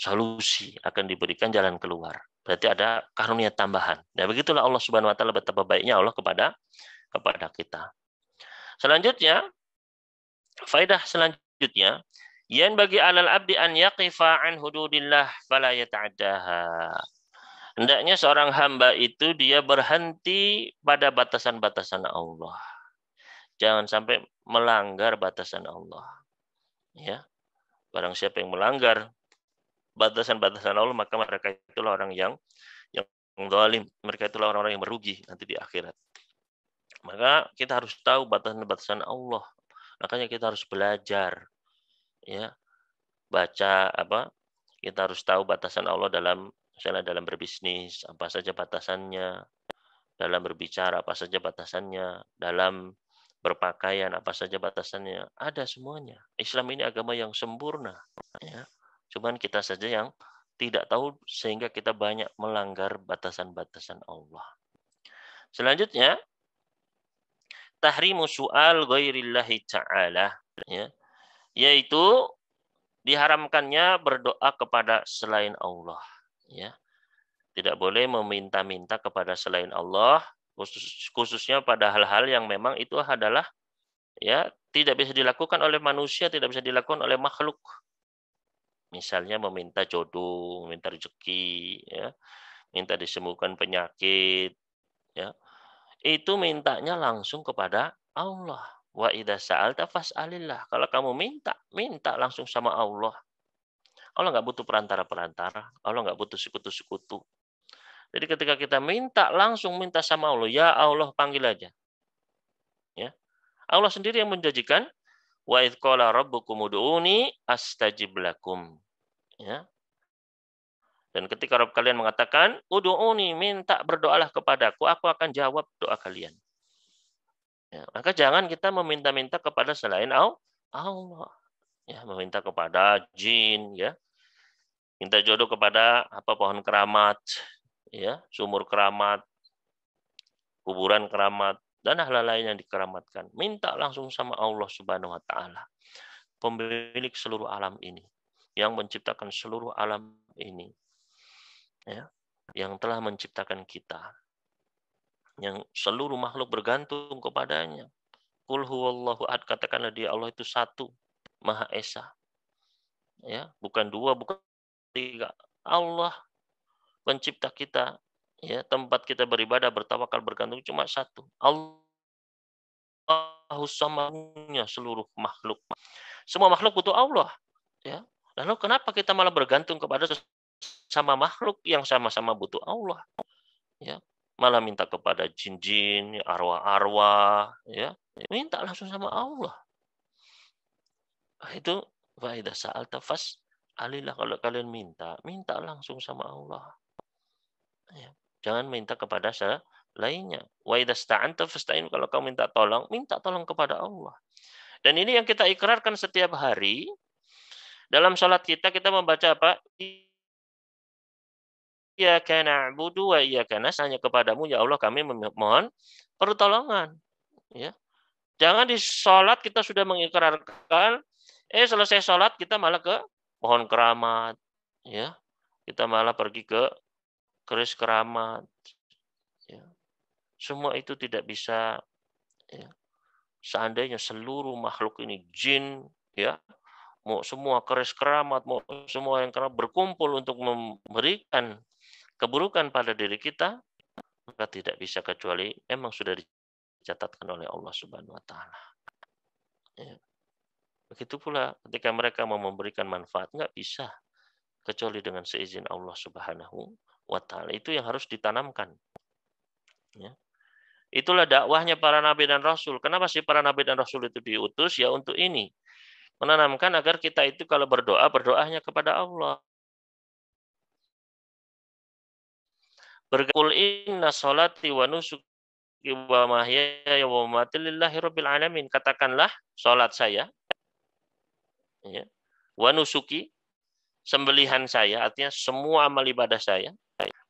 solusi, akan diberikan jalan keluar. Berarti ada karunia tambahan. Nah, begitulah Allah Subhanahu wa taala, betapa baiknya Allah kepada kita. Selanjutnya, faedah selanjutnya, yan bagi alal abdi an yaqifa an hududillah fala yata'addaha. Hendaknya seorang hamba itu dia berhenti pada batasan-batasan Allah. Jangan sampai melanggar batasan Allah. Ya. Barang siapa yang melanggar batasan-batasan Allah, maka mereka itulah orang yang zalim. Mereka itulah orang-orang yang merugi nanti di akhirat. Maka kita harus tahu batasan-batasan Allah. Makanya kita harus belajar. Ya. Baca kita harus tahu batasan Allah misalnya dalam berbisnis, apa saja batasannya, dalam berbicara apa saja batasannya, dalam berpakaian apa saja batasannya, ada semuanya. Islam ini agama yang sempurna, ya. Cuman kita saja yang tidak tahu sehingga kita banyak melanggar batasan-batasan Allah. Selanjutnya, tahrimu su'al ghairillahi ta'ala, ya. Yaitu diharamkannya berdoa kepada selain Allah, ya. Tidak boleh meminta-minta kepada selain Allah, khususnya pada hal-hal yang memang itu adalah ya tidak bisa dilakukan oleh manusia, tidak bisa dilakukan oleh makhluk. Misalnya meminta jodoh, meminta rezeki, ya, minta disembuhkan penyakit, ya. Itu mintanya langsung kepada Allah. Wa idza sa'alta fas'alillah. Kalau kamu minta langsung sama Allah. Allah nggak butuh perantara-perantara. Allah nggak butuh sekutu-sekutu. Jadi ketika kita langsung minta sama Allah, ya Allah panggil aja. Ya. Allah sendiri yang menjanjikan, wa idz qala rabbukum ud'uni astajib lakum. Ya. Dan ketika Rabb kalian mengatakan, ud'uni, minta berdoalah kepadaku, aku akan jawab doa kalian. Ya, maka jangan kita meminta-minta kepada selain Allah. Ya, meminta kepada jin, ya, minta jodoh kepada apa pohon keramat, ya, sumur keramat, kuburan keramat, dan hal lain yang dikeramatkan. Minta langsung sama Allah Subhanahu wa taala, pemilik seluruh alam ini, yang menciptakan seluruh alam ini, ya, yang telah menciptakan kita, yang seluruh makhluk bergantung kepadanya. Qul huwallahu ahad, katakanlah dia Allah itu satu, Maha Esa, ya, bukan dua, bukan tiga. Allah pencipta kita, ya, tempat kita beribadah, bertawakal, bergantung cuma satu. Allahus Samadnya seluruh makhluk. Semua makhluk butuh Allah, ya. Lalu kenapa kita malah bergantung kepada sama makhluk yang sama-sama butuh Allah, ya? Malah minta kepada jin-jin, arwah-arwah, ya. Minta langsung sama Allah. Nah, itu wa idza sa'alta fas'alillah, kalau kalian minta, minta langsung sama Allah. Ya. Jangan minta kepada lainnya. Wa idza sta'anta fasta'in, kalau kamu minta tolong kepada Allah. Dan ini yang kita ikrarkan setiap hari. Dalam salat kita membaca apa? Iyyaka na'budu wa iyyaka nasta'in, hanya kepadamu ya Allah kami memohon pertolongan, ya. Jangan di salat kita sudah mengikrarkan, selesai salat kita malah ke pohon keramat, ya. Kita malah pergi ke keris keramat, ya. Semua itu tidak bisa, ya. Seandainya seluruh makhluk ini jin, ya, mau semua keris keramat, mau semua yang keramat berkumpul untuk memberikan keburukan pada diri kita, maka tidak bisa kecuali memang sudah dicatatkan oleh Allah Subhanahu wa taala. Ya. Begitu pula ketika mereka mau memberikan manfaat, nggak bisa kecuali dengan seizin Allah Subhanahu wa taala. Itu yang harus ditanamkan. Ya. Itulah dakwahnya para nabi dan rasul. Kenapa sih para nabi dan rasul itu diutus? Ya untuk ini. Menanamkan agar kita itu kalau berdoa, berdoanya kepada Allah. Berkul inna salati wa nusuki wa mahyaya wa mamati lillahi rabbil alamin. Katakanlah salat saya, ya, wa nusuki, sembelihan saya, artinya semua amal ibadah saya,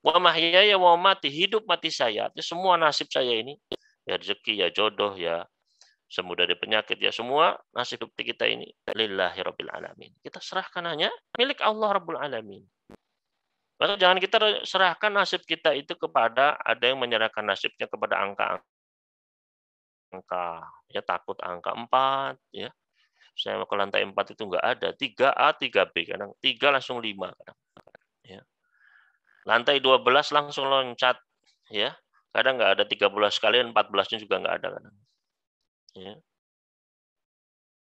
wa mahyaya wa mamati, hidup mati saya, artinya semua nasib saya ini, ya rezeki, ya jodoh, ya sembuh dari penyakit, ya semua nasib hidup kita ini lillahi rabbil alamin. Kita serahkan hanya milik Allah Rabbul Alamin. Maka jangan kita serahkan nasib kita itu kepada, ada yang menyerahkan nasibnya kepada angka-angka, ya takut angka 4, ya. Saya ke lantai 4 itu enggak ada, 3A, 3B, kadang 3 langsung 5 kadang, ya. Lantai 12 langsung loncat, ya. Kadang enggak ada 13 sekalian, 14-nya juga enggak ada kadang, ya.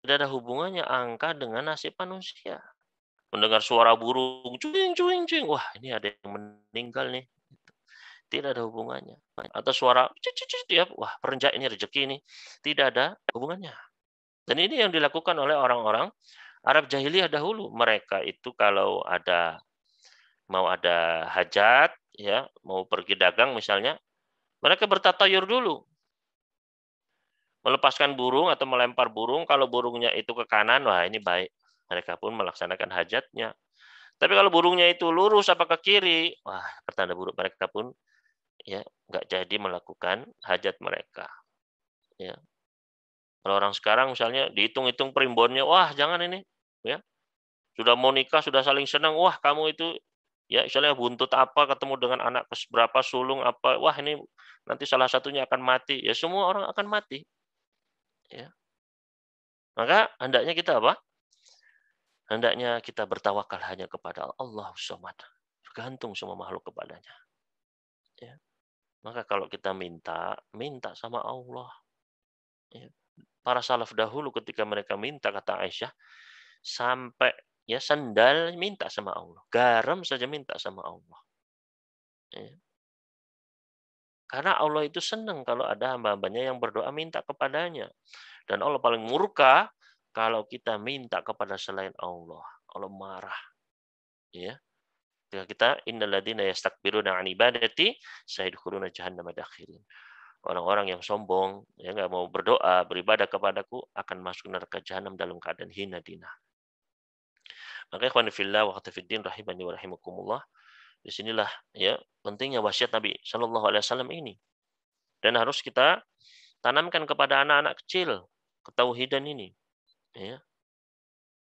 Tidak ada hubungannya angka dengan nasib manusia. Mendengar suara burung, cuing cuing cuing, wah ini ada yang meninggal nih. Tidak ada hubungannya. Atau suara cicit ya, wah perenjak ini rezeki ini. Tidak ada hubungannya. Dan ini yang dilakukan oleh orang-orang Arab jahiliyah dahulu. Mereka itu kalau mau ada hajat, ya, mau pergi dagang misalnya, mereka bertatayur dulu. Melepaskan burung atau melempar burung, kalau burungnya itu ke kanan, wah ini baik. Mereka pun melaksanakan hajatnya. Tapi kalau burungnya itu lurus apa ke kiri, wah pertanda buruk, mereka pun, ya, nggak jadi melakukan hajat mereka. Ya. Kalau orang sekarang misalnya dihitung-hitung primbonnya, wah jangan ini, ya. Sudah mau nikah, sudah saling senang, wah kamu itu, ya misalnya buntut apa, ketemu dengan anak berapa, sulung apa, wah ini nanti salah satunya akan mati. Ya semua orang akan mati. Ya. Maka hendaknya kita apa? Hendaknya kita bertawakal hanya kepada Allah Samad. Bergantung semua makhluk kepadanya. Ya. Maka kalau kita minta, minta sama Allah. Ya. Para salaf dahulu ketika mereka minta, kata Aisyah, sampai ya sendal minta sama Allah, garam saja minta sama Allah. Ya. Karena Allah itu senang kalau ada hamba-hambanya yang berdoa minta kepadanya. Dan Allah paling murka kalau kita minta kepada selain Allah. Allah marah. Ya. Ketika kita innalladzina yastakbiruna an ibadati sayadkhuluna jahannama dakhirin. Orang-orang yang sombong, ya nggak mau berdoa, beribadah kepadaku akan masuk neraka jahanam dalam keadaan hina dina. Maka ikhwan fillah wa fiddin rahimani wa rahimakumullah. Disinilah ya pentingnya wasiat Nabi Shallallahu alaihi wasallam ini. Dan harus kita tanamkan kepada anak-anak kecil ketauhidan ini, ya.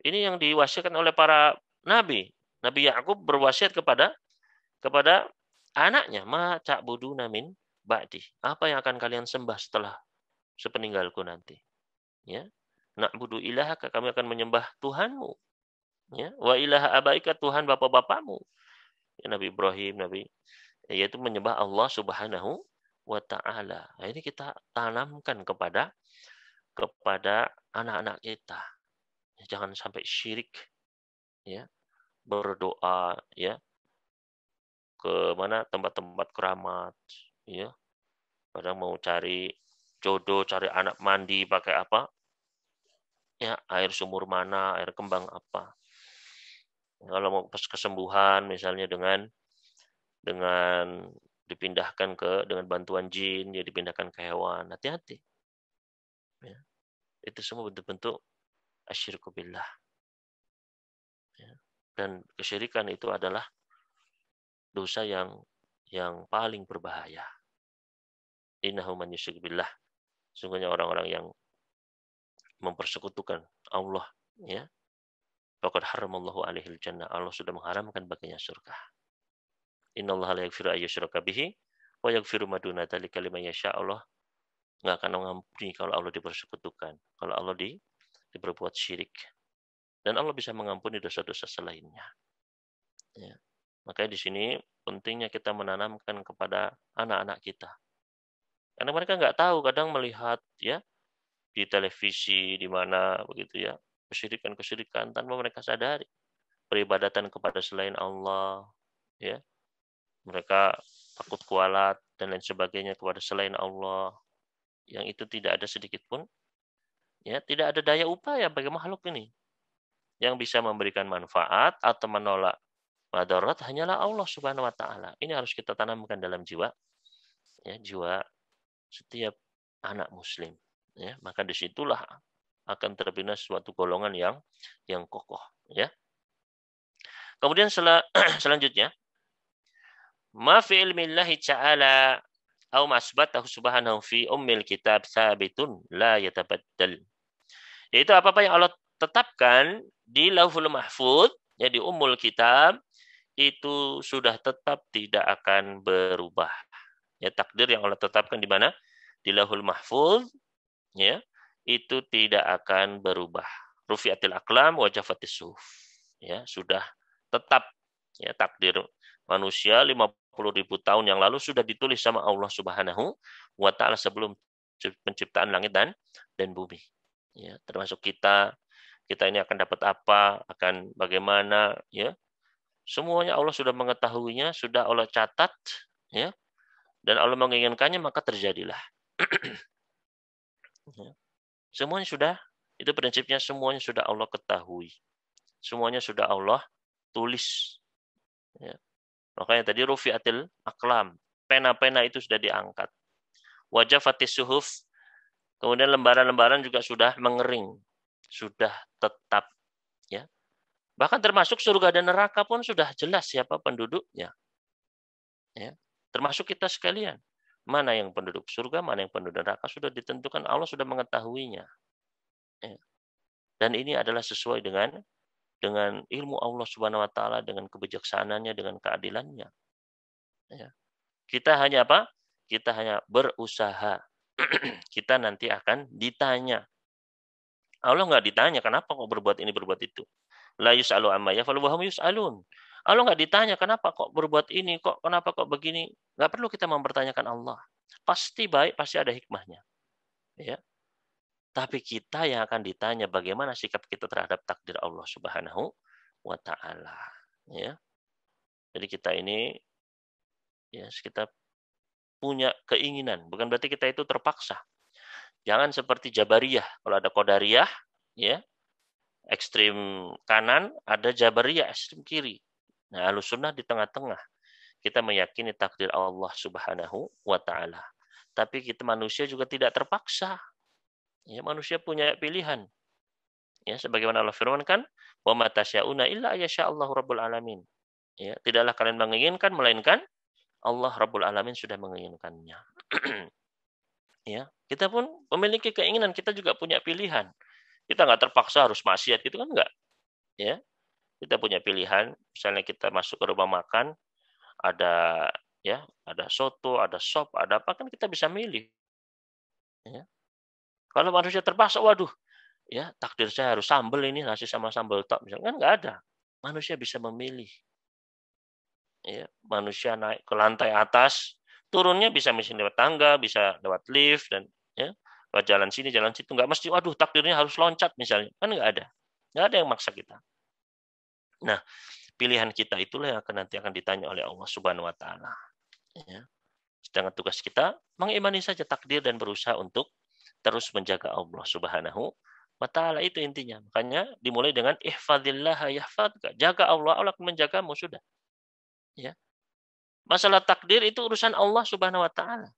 Ini yang diwasiatkan oleh para nabi. Nabi Yakub berwasiat kepada anaknya, "Ma ta'buduna min ba'di?" Apa yang akan kalian sembah setelah sepeninggalku nanti? Ya. Na'budu ilahaka, kami akan menyembah Tuhanmu. Ya. Wa ilaha abaika, Tuhan bapak-bapakmu. Ya, Nabi Ibrahim, yaitu menyembah Allah Subhanahu wa taala. Nah, ini kita tanamkan kepada anak-anak kita. Jangan sampai syirik, ya. Berdoa, ya, ke mana tempat-tempat keramat, ya. Kadang mau cari jodoh, cari anak mandi pakai apa? Ya, air sumur mana, air kembang apa. Kalau mau kesembuhan misalnya dengan dipindahkan dengan bantuan jin, ya dipindahkan ke hewan. Hati-hati. Ya. Itu semua bentuk-bentuk asyirku billah. Ya. Dan kesyirikan itu adalah dosa yang paling berbahaya. Innahu man yusyrik billah. Sungguhnya orang-orang yang mempersekutukan Allah, ya. Faqad haramallahu alaihil jannah. Allah sudah mengharamkan baginya surga. Innallaha la yaghfiru ayyushraka bihi wa yaghfiru ma duna dzalika liman yasha. Allah enggak akan mengampuni kalau Allah dipersekutukan, kalau Allah diperbuat syirik. Dan Allah bisa mengampuni dosa-dosa selainnya. Ya. Makanya di sini pentingnya kita menanamkan kepada anak-anak kita. Karena mereka nggak tahu, kadang melihat ya di televisi di mana begitu ya, kesyirikan-kesyirikan tanpa mereka sadari. Peribadatan kepada selain Allah, ya. Mereka takut kualat dan lain sebagainya kepada selain Allah. Yang itu tidak ada sedikit pun, ya, tidak ada daya upaya bagi makhluk ini. Yang bisa memberikan manfaat atau menolak madarat hanyalah Allah Subhanahu wa taala. Ini harus kita tanamkan dalam jiwa, ya, jiwa setiap anak muslim, ya. Maka disitulah akan terbina suatu golongan yang kokoh, ya. Kemudian selanjutnya, ma fi ilmillahi ta'ala au masbatahu subhanahu fi ummil kitab sabitun la yatabaddal. Yaitu apa-apa yang Allah tetapkan di Lauhul Mahfuz, ya, di Ummul Kitab, itu sudah tetap tidak akan berubah. Ya, takdir yang Allah tetapkan di mana? Di Lauhul Mahfuz, ya, itu tidak akan berubah. Rufi'atil aqlam wa jafatis suhuf. Ya, sudah tetap, ya, takdir manusia 50.000 tahun yang lalu sudah ditulis sama Allah Subhanahu wa taala sebelum penciptaan langit dan bumi. Ya, termasuk kita ini akan dapat apa, akan bagaimana, ya. Semuanya Allah sudah mengetahuinya, sudah Allah catat, ya. Dan Allah menginginkannya, maka terjadilah. Ya. Semuanya sudah, itu prinsipnya, semuanya sudah Allah ketahui. Semuanya sudah Allah tulis. Ya. Makanya tadi rufi'atil aqlam, pena-pena itu sudah diangkat. Wajah fatis suhuf, kemudian lembaran-lembaran juga sudah mengering, sudah tetap, ya. Bahkan termasuk surga dan neraka pun sudah jelas siapa penduduknya, ya. Termasuk kita sekalian. Mana yang penduduk surga, mana yang penduduk neraka sudah ditentukan, Allah sudah mengetahuinya. Ya. Dan ini adalah sesuai dengan ilmu Allah Subhanahu wa taala, dengan kebijaksanaannya, dengan keadilannya. Ya. Kita hanya apa? Kita hanya berusaha. Kita nanti akan ditanya. Allah nggak ditanya kenapa kok berbuat ini, berbuat itu. La yus'alu amma yaf'alu wa hum yus'alun. Allah nggak ditanya kenapa kok berbuat ini, kenapa kok begini. Nggak perlu kita mempertanyakan Allah. Pasti baik, pasti ada hikmahnya. Ya. Tapi kita yang akan ditanya bagaimana sikap kita terhadap takdir Allah Subhanahu wa taala. Ya. Jadi kita ini, ya, kita punya keinginan, bukan berarti kita itu terpaksa. Jangan seperti Jabariyah. Kalau ada Qadariyah, ya, ekstrim kanan, ada Jabariyah ekstrim kiri. Nah, Ahlussunnah di tengah-tengah. Kita meyakini takdir Allah Subhanahu wa taala. Tapi kita manusia juga tidak terpaksa. Ya, manusia punya pilihan. Ya, sebagaimana Allah firmankan, "Wa ma tasyauna illa ayyasha'allahu rabbul alamin." Ya, tidaklah kalian menginginkan melainkan Allah Rabbul Alamin sudah menginginkannya. Ya, kita pun memiliki keinginan, kita juga punya pilihan. Kita nggak terpaksa harus maksiat gitu kan nggak? Ya, kita punya pilihan. Misalnya kita masuk ke rumah makan, ada ya, ada soto, ada sop, ada apa kan kita bisa milih. Ya. Kalau manusia terpaksa, waduh, ya takdir saya harus sambal ini nasi sama sambal tok, misalnya kan nggak ada. Manusia bisa memilih. Ya, manusia naik ke lantai atas, turunnya bisa misalnya lewat tangga, bisa lewat lift dan ya, lewat jalan sini, jalan situ. Nggak mesti, waduh takdirnya harus loncat misalnya. Kan nggak ada yang maksa kita. Nah, pilihan kita itulah yang nanti akan ditanya oleh Allah Subhanahu Wa Taala. Ya. Sedangkan tugas kita mengimani saja takdir dan berusaha untuk terus menjaga Allah Subhanahu Wa Taala, itu intinya. Makanya dimulai dengan ihfadzillah yahfadzka. Jaga Allah, Allah akan menjagamu sudah. Ya. Masalah takdir itu urusan Allah Subhanahu wa taala.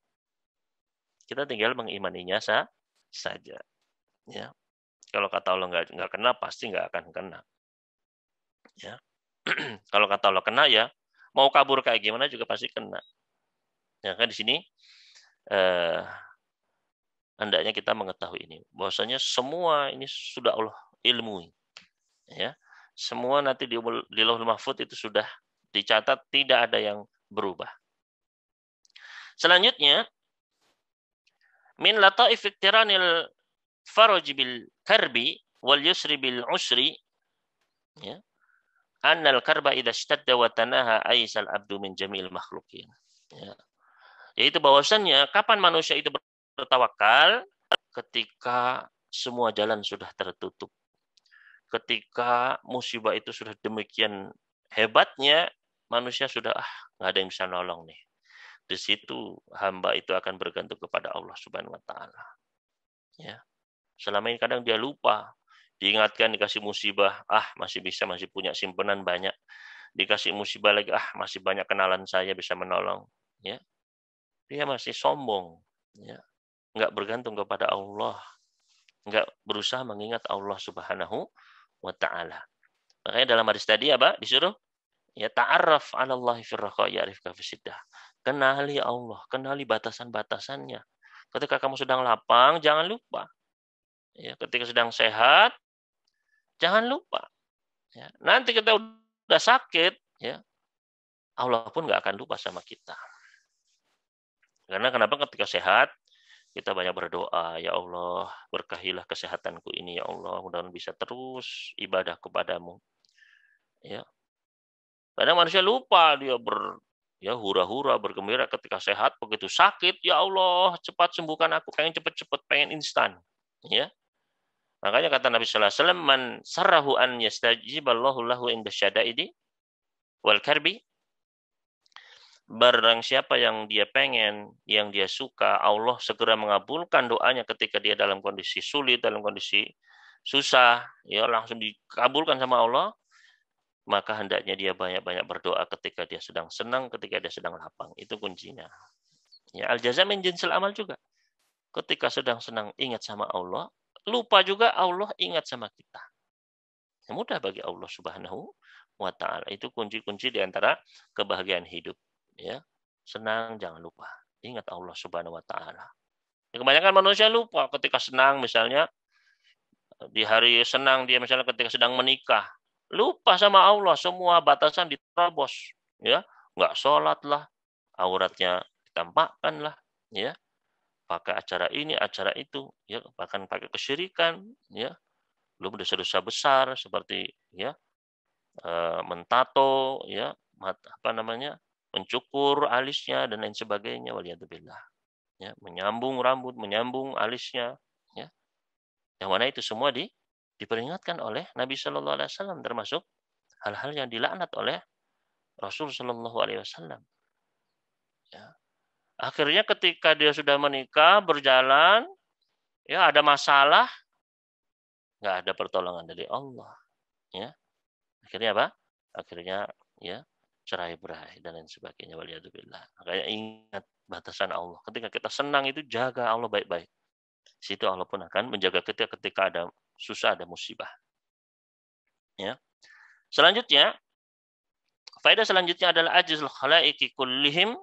Kita tinggal mengimaninya saja. Ya. Kalau kata Allah nggak kena, pasti nggak akan kena. Ya. Kalau kata Allah kena, ya mau kabur kayak gimana juga pasti kena. Ya kan di sini hendaknya kita mengetahui ini, bahwasanya semua ini sudah Allah ilmui. Ya. Semua nanti di Lauhul Mahfuz itu sudah dicatat, tidak ada yang berubah. Selanjutnya, min lataif iktiranil faraj bil karbi wal yusri bil usri, ya, annal karba idza ishtadda wa tanaha aisal abdu min jamil makhluqin. Ya. Yaitu bahwasannya kapan manusia itu bertawakal, ketika semua jalan sudah tertutup. Ketika musibah itu sudah demikian hebatnya, manusia sudah nggak ada yang bisa nolong nih. Di situ hamba itu akan bergantung kepada Allah Subhanahu wa taala. Ya. Selama ini kadang dia lupa, diingatkan dikasih musibah, masih bisa, masih punya simpanan banyak. Dikasih musibah lagi, masih banyak kenalan saya bisa menolong. Ya, dia masih sombong. Ya, nggak bergantung kepada Allah, nggak berusaha mengingat Allah Subhanahu wa Ta'ala. Makanya dalam hadis tadi apa? Disuruh ya ta'arraf 'ala Allah fi raqa ya'rifka fi syiddah. Kenali Allah, kenali batasan-batasannya. Ketika kamu sedang lapang, jangan lupa. Ya, ketika sedang sehat, jangan lupa. Ya, nanti kita udah sakit, ya Allah pun nggak akan lupa sama kita. Karena kenapa? Ketika sehat, kita banyak berdoa, ya Allah, berkahilah kesehatanku ini, ya Allah, mudah-mudahan bisa terus ibadah kepadamu. Ya, kadang manusia lupa, dia ya hura-hura, bergembira ketika sehat, begitu sakit, ya Allah, cepat sembuhkan aku, pengen cepet-cepet, pengen instan. Ya, makanya kata Nabi sallallahu alaihi wasallam, "Man sarrahu an yastajiballahu lahu inda syada'idi wal karbi." Barang siapa yang dia pengen, yang dia suka, Allah segera mengabulkan doanya ketika dia dalam kondisi sulit, dalam kondisi susah, ya langsung dikabulkan sama Allah, maka hendaknya dia banyak-banyak berdoa ketika dia sedang senang, ketika dia sedang lapang. Itu kuncinya. Ya, al-jaza min jinsil amal juga. Ketika sedang senang ingat sama Allah, lupa juga Allah ingat sama kita. Yang mudah bagi Allah Subhanahu wa taala. Itu kunci-kunci di antara kebahagiaan hidup, ya. Senang jangan lupa ingat Allah Subhanahu wa taala. Kebanyakan manusia lupa ketika senang, misalnya di hari senang dia misalnya ketika sedang menikah, lupa sama Allah, semua batasan diterobos, ya. Enggak sholat lah, auratnya ditampakkan lah, ya. Pakai acara ini, acara itu, ya, bahkan pakai kesyirikan, ya. Belum dosa-dosa besar seperti ya mentato, ya, apa namanya, mencukur alisnya dan lain sebagainya, waliyadzubillah. Ya, menyambung rambut, menyambung alisnya, ya. Yang mana itu semua diperingatkan oleh Nabi Shallallahu Alaihi Wasallam, termasuk hal-hal yang dilaknat oleh Rasul Shallallahu Alaihi Wasallam. Ya. Akhirnya ketika dia sudah menikah, berjalan, ya ada masalah, nggak ada pertolongan dari Allah. Ya. Akhirnya apa? Akhirnya ya cerai-berai dan lain sebagainya, waliyadzubillah. Makanya ingat batasan Allah. Ketika kita senang itu jaga Allah baik-baik. Situ Allah pun akan menjaga kita ketika ada susah, ada musibah. Ya. Selanjutnya, faedah selanjutnya adalah ajzul khalaiqi kullihim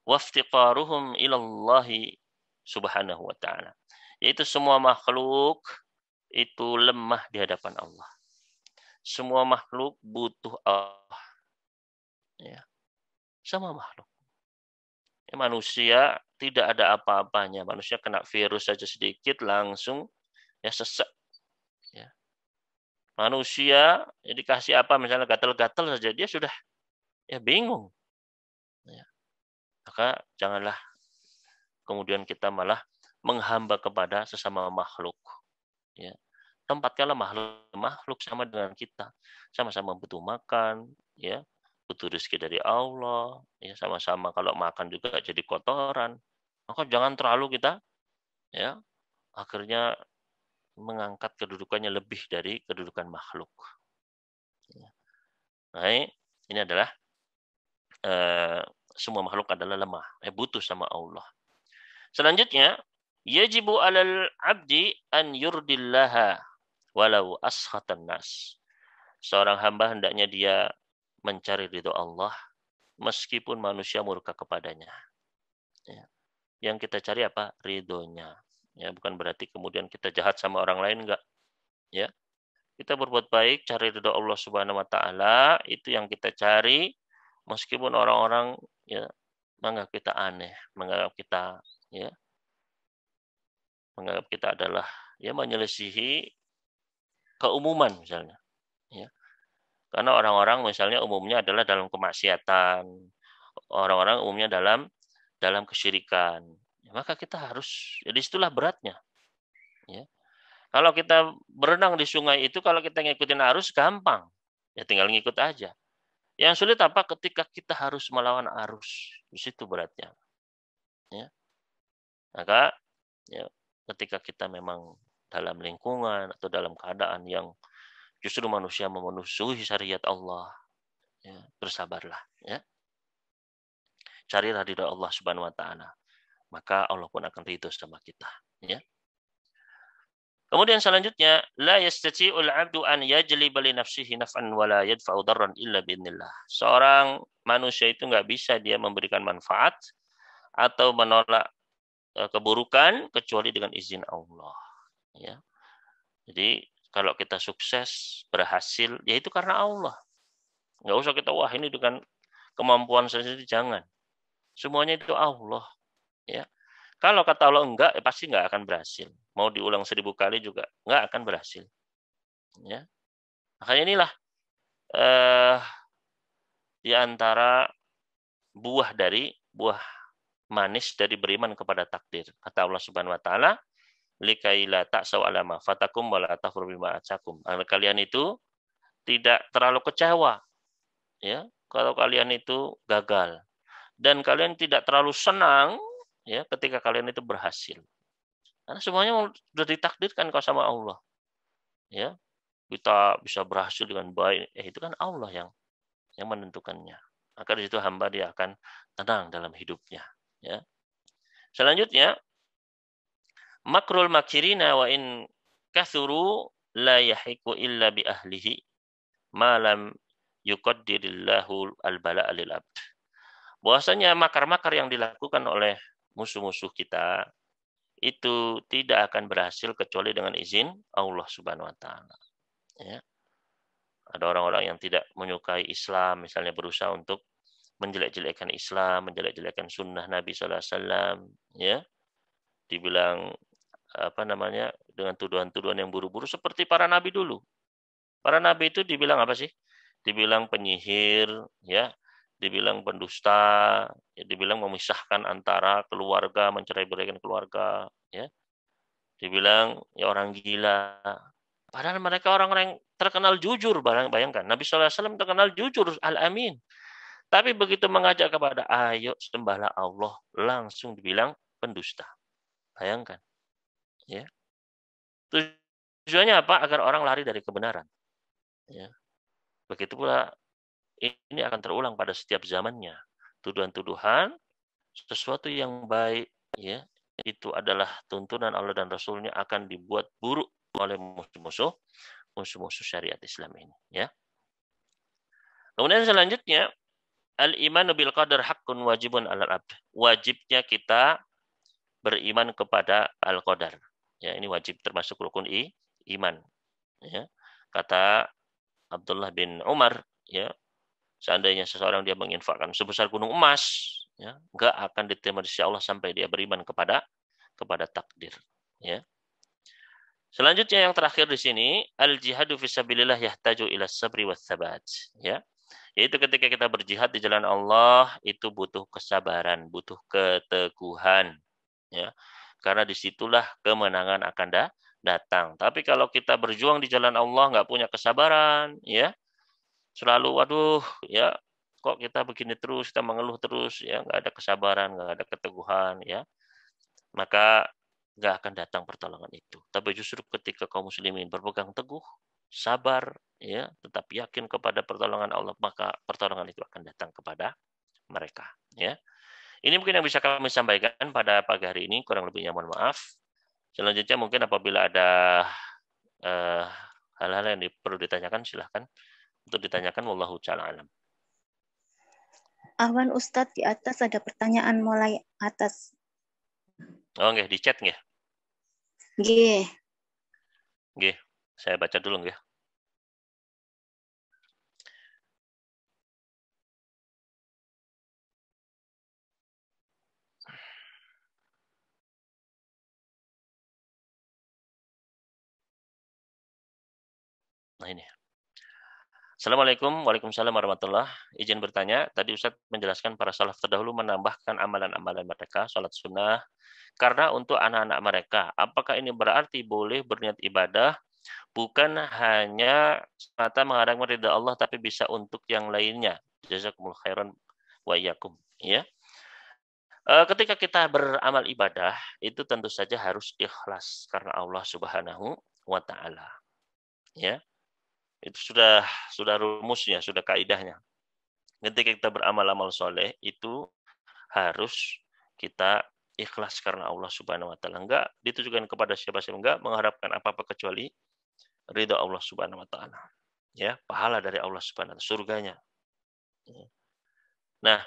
waftiqaruhum ilallahi subhanahu wa ta'ala. Yaitu semua makhluk itu lemah di hadapan Allah. Semua makhluk butuh Allah. Ya. Semua makhluk. Ya, manusia tidak ada apa-apanya. Manusia kena virus saja sedikit langsung ya sesak. Ya. Manusia ya, dikasih apa misalnya gatal-gatal saja dia sudah ya bingung. Ya. Maka janganlah kemudian kita malah menghamba kepada sesama makhluk. Ya. Tempatkanlah makhluk sama dengan kita. Sama-sama butuh makan, ya, butuh rezeki dari Allah, ya, sama-sama kalau makan juga jadi kotoran. Maka jangan terlalu kita, ya, akhirnya mengangkat kedudukannya lebih dari kedudukan makhluk. Ya. Nah, ini adalah semua makhluk adalah lemah, butuh sama Allah. Selanjutnya, yajibu 'alal 'abdi an yurdillaha walau askhatan nas. Seorang hamba hendaknya dia mencari ridho Allah meskipun manusia murka kepadanya. Ya. Yang kita cari apa? Ridhonya. Ya, bukan berarti kemudian kita jahat sama orang lain, enggak. Ya. Kita berbuat baik, cari ridho Allah Subhanahu wa taala, itu yang kita cari meskipun orang-orang ya menganggap kita aneh, ya, menganggap kita adalah ya menyelisihi keumuman misalnya, ya. Karena orang-orang misalnya umumnya adalah dalam kemaksiatan, orang-orang umumnya dalam kesyirikan. Maka kita harus, jadi itulah beratnya. Ya. Kalau kita berenang di sungai itu, kalau kita ngikutin arus gampang, ya tinggal ngikut aja. Yang sulit apa? Ketika kita harus melawan arus, di situ beratnya. Ya. Maka ya, ketika kita memang dalam lingkungan atau dalam keadaan yang justru manusia memusuhi syariat Allah, ya, bersabarlah. Ya. Carilah ridha Allah Subhanahu wa taala. Maka Allah pun akan ridho sama kita, ya. Kemudian selanjutnya, la yastati'ul 'abdu an yajliba li nafsihi naf'an wa la yadfa'u darran illa biidznillah. Seorang manusia itu enggak bisa dia memberikan manfaat atau menolak keburukan kecuali dengan izin Allah, ya. Jadi kalau kita sukses, berhasil, ya itu karena Allah. Enggak usah kita wah ini dengan kemampuan sendiri, jangan. Semuanya itu Allah, ya. Kalau kata Allah enggak, ya pasti enggak akan berhasil. Mau diulang 1000 kali juga enggak akan berhasil. Ya. Makanya inilah di antara buah manis dari beriman kepada takdir. Kata Allah Subhanahu wa taala, "Likaila ta'sau alama fatakum wa la tafru bima atsakum." Agar kalian itu tidak terlalu kecewa, ya, kalau kalian itu gagal dan kalian tidak terlalu senang ya ketika kalian itu berhasil. Karena semuanya sudah ditakdirkan kau sama Allah. Ya, kita bisa berhasil dengan baik, itu kan Allah yang menentukannya. Maka di situ hamba dia akan tenang dalam hidupnya. Ya. Selanjutnya, makrul makirina wa in kathuru la yahiku illa bi ahlihi ma lam yuqaddirillahu al-bala'a lil abd. Bahwasanya makar-makar yang dilakukan oleh musuh-musuh kita itu tidak akan berhasil kecuali dengan izin Allah Subhanahu wa taala. Ya. Ada orang-orang yang tidak menyukai Islam, misalnya berusaha untuk menjelek-jelekkan Islam, menjelek-jelekkan sunnah Nabi sallallahu alaihi wasallam, ya. Dibilang apa namanya? Dengan tuduhan-tuduhan yang buru-buru seperti para nabi dulu. Para nabi itu dibilang apa sih? Dibilang penyihir, ya. Dibilang pendusta, ya, dibilang memisahkan antara keluarga, mencerai-beraikan keluarga, ya. Dibilang ya orang gila. Padahal mereka orang-orang yang terkenal jujur, bayangkan. Nabi sallallahu alaihi wasallam terkenal jujur, al-amin. Tapi begitu mengajak kepada ayo sembahlah Allah, langsung dibilang pendusta. Bayangkan, ya. Tujuannya apa? Agar orang lari dari kebenaran. Ya. Begitu pula ini akan terulang pada setiap zamannya. Tuduhan-tuduhan sesuatu yang baik, ya, itu adalah tuntunan Allah dan Rasulnya akan dibuat buruk oleh musuh-musuh syariat Islam ini, ya. Kemudian selanjutnya, al-imanu bil qadar haqqun wajibun 'alal 'abd. Wajibnya kita beriman kepada al-qadar. Ya, ini wajib termasuk rukun iman, ya. Kata Abdullah bin Umar, ya, seandainya seseorang dia menginfakkan sebesar gunung emas, ya, enggak akan diterima di sisi Allah sampai dia beriman kepada takdir, ya. Selanjutnya yang terakhir di sini, al-jihadu fisabilillah yahtaju ila sabri was sabat, ya. Yaitu ketika kita berjihad di jalan Allah itu butuh kesabaran, butuh keteguhan, ya. Karena disitulah kemenangan akan datang. Tapi kalau kita berjuang di jalan Allah nggak punya kesabaran, ya, selalu waduh, ya, kok kita begini terus, kita mengeluh terus, ya, nggak ada kesabaran, nggak ada keteguhan, ya, maka nggak akan datang pertolongan itu. Tapi justru ketika kaum muslimin berpegang teguh, sabar, ya, tetap yakin kepada pertolongan Allah, maka pertolongan itu akan datang kepada mereka, ya. Ini mungkin yang bisa kami sampaikan pada pagi hari ini, kurang lebihnya mohon maaf. Selanjutnya mungkin apabila ada eh, hal-hal yang perlu ditanyakan, silahkan untuk ditanyakan. Wallahu ta'ala alam. Awan Ustadz, di atas ada pertanyaan mulai atas. Oh, nggih, di chat nggih. Nggih. Nggih, saya baca dulu nggih. Nah ini. Assalamualaikum, waalaikumsalam warahmatullah. Izin bertanya, tadi Ustadz menjelaskan para salaf terdahulu menambahkan amalan-amalan mereka, sholat sunnah, karena untuk anak-anak mereka. Apakah ini berarti boleh berniat ibadah, bukan hanya semata mengharapkan ridha Allah, tapi bisa untuk yang lainnya? Jazakumullah khairan wa iyyakum. Ya. Ketika kita beramal ibadah, itu tentu saja harus ikhlas karena Allah Subhanahu wa taala. Ya. Itu sudah rumusnya, sudah kaidahnya. Ketika kita beramal-amal soleh itu harus kita ikhlas karena Allah Subhanahu wa taala. Enggak ditujukan kepada siapa-siapa, enggak mengharapkan apa-apa kecuali ridha Allah Subhanahu wa taala. Ya, pahala dari Allah Subhanahu wa taala, surganya. Nah,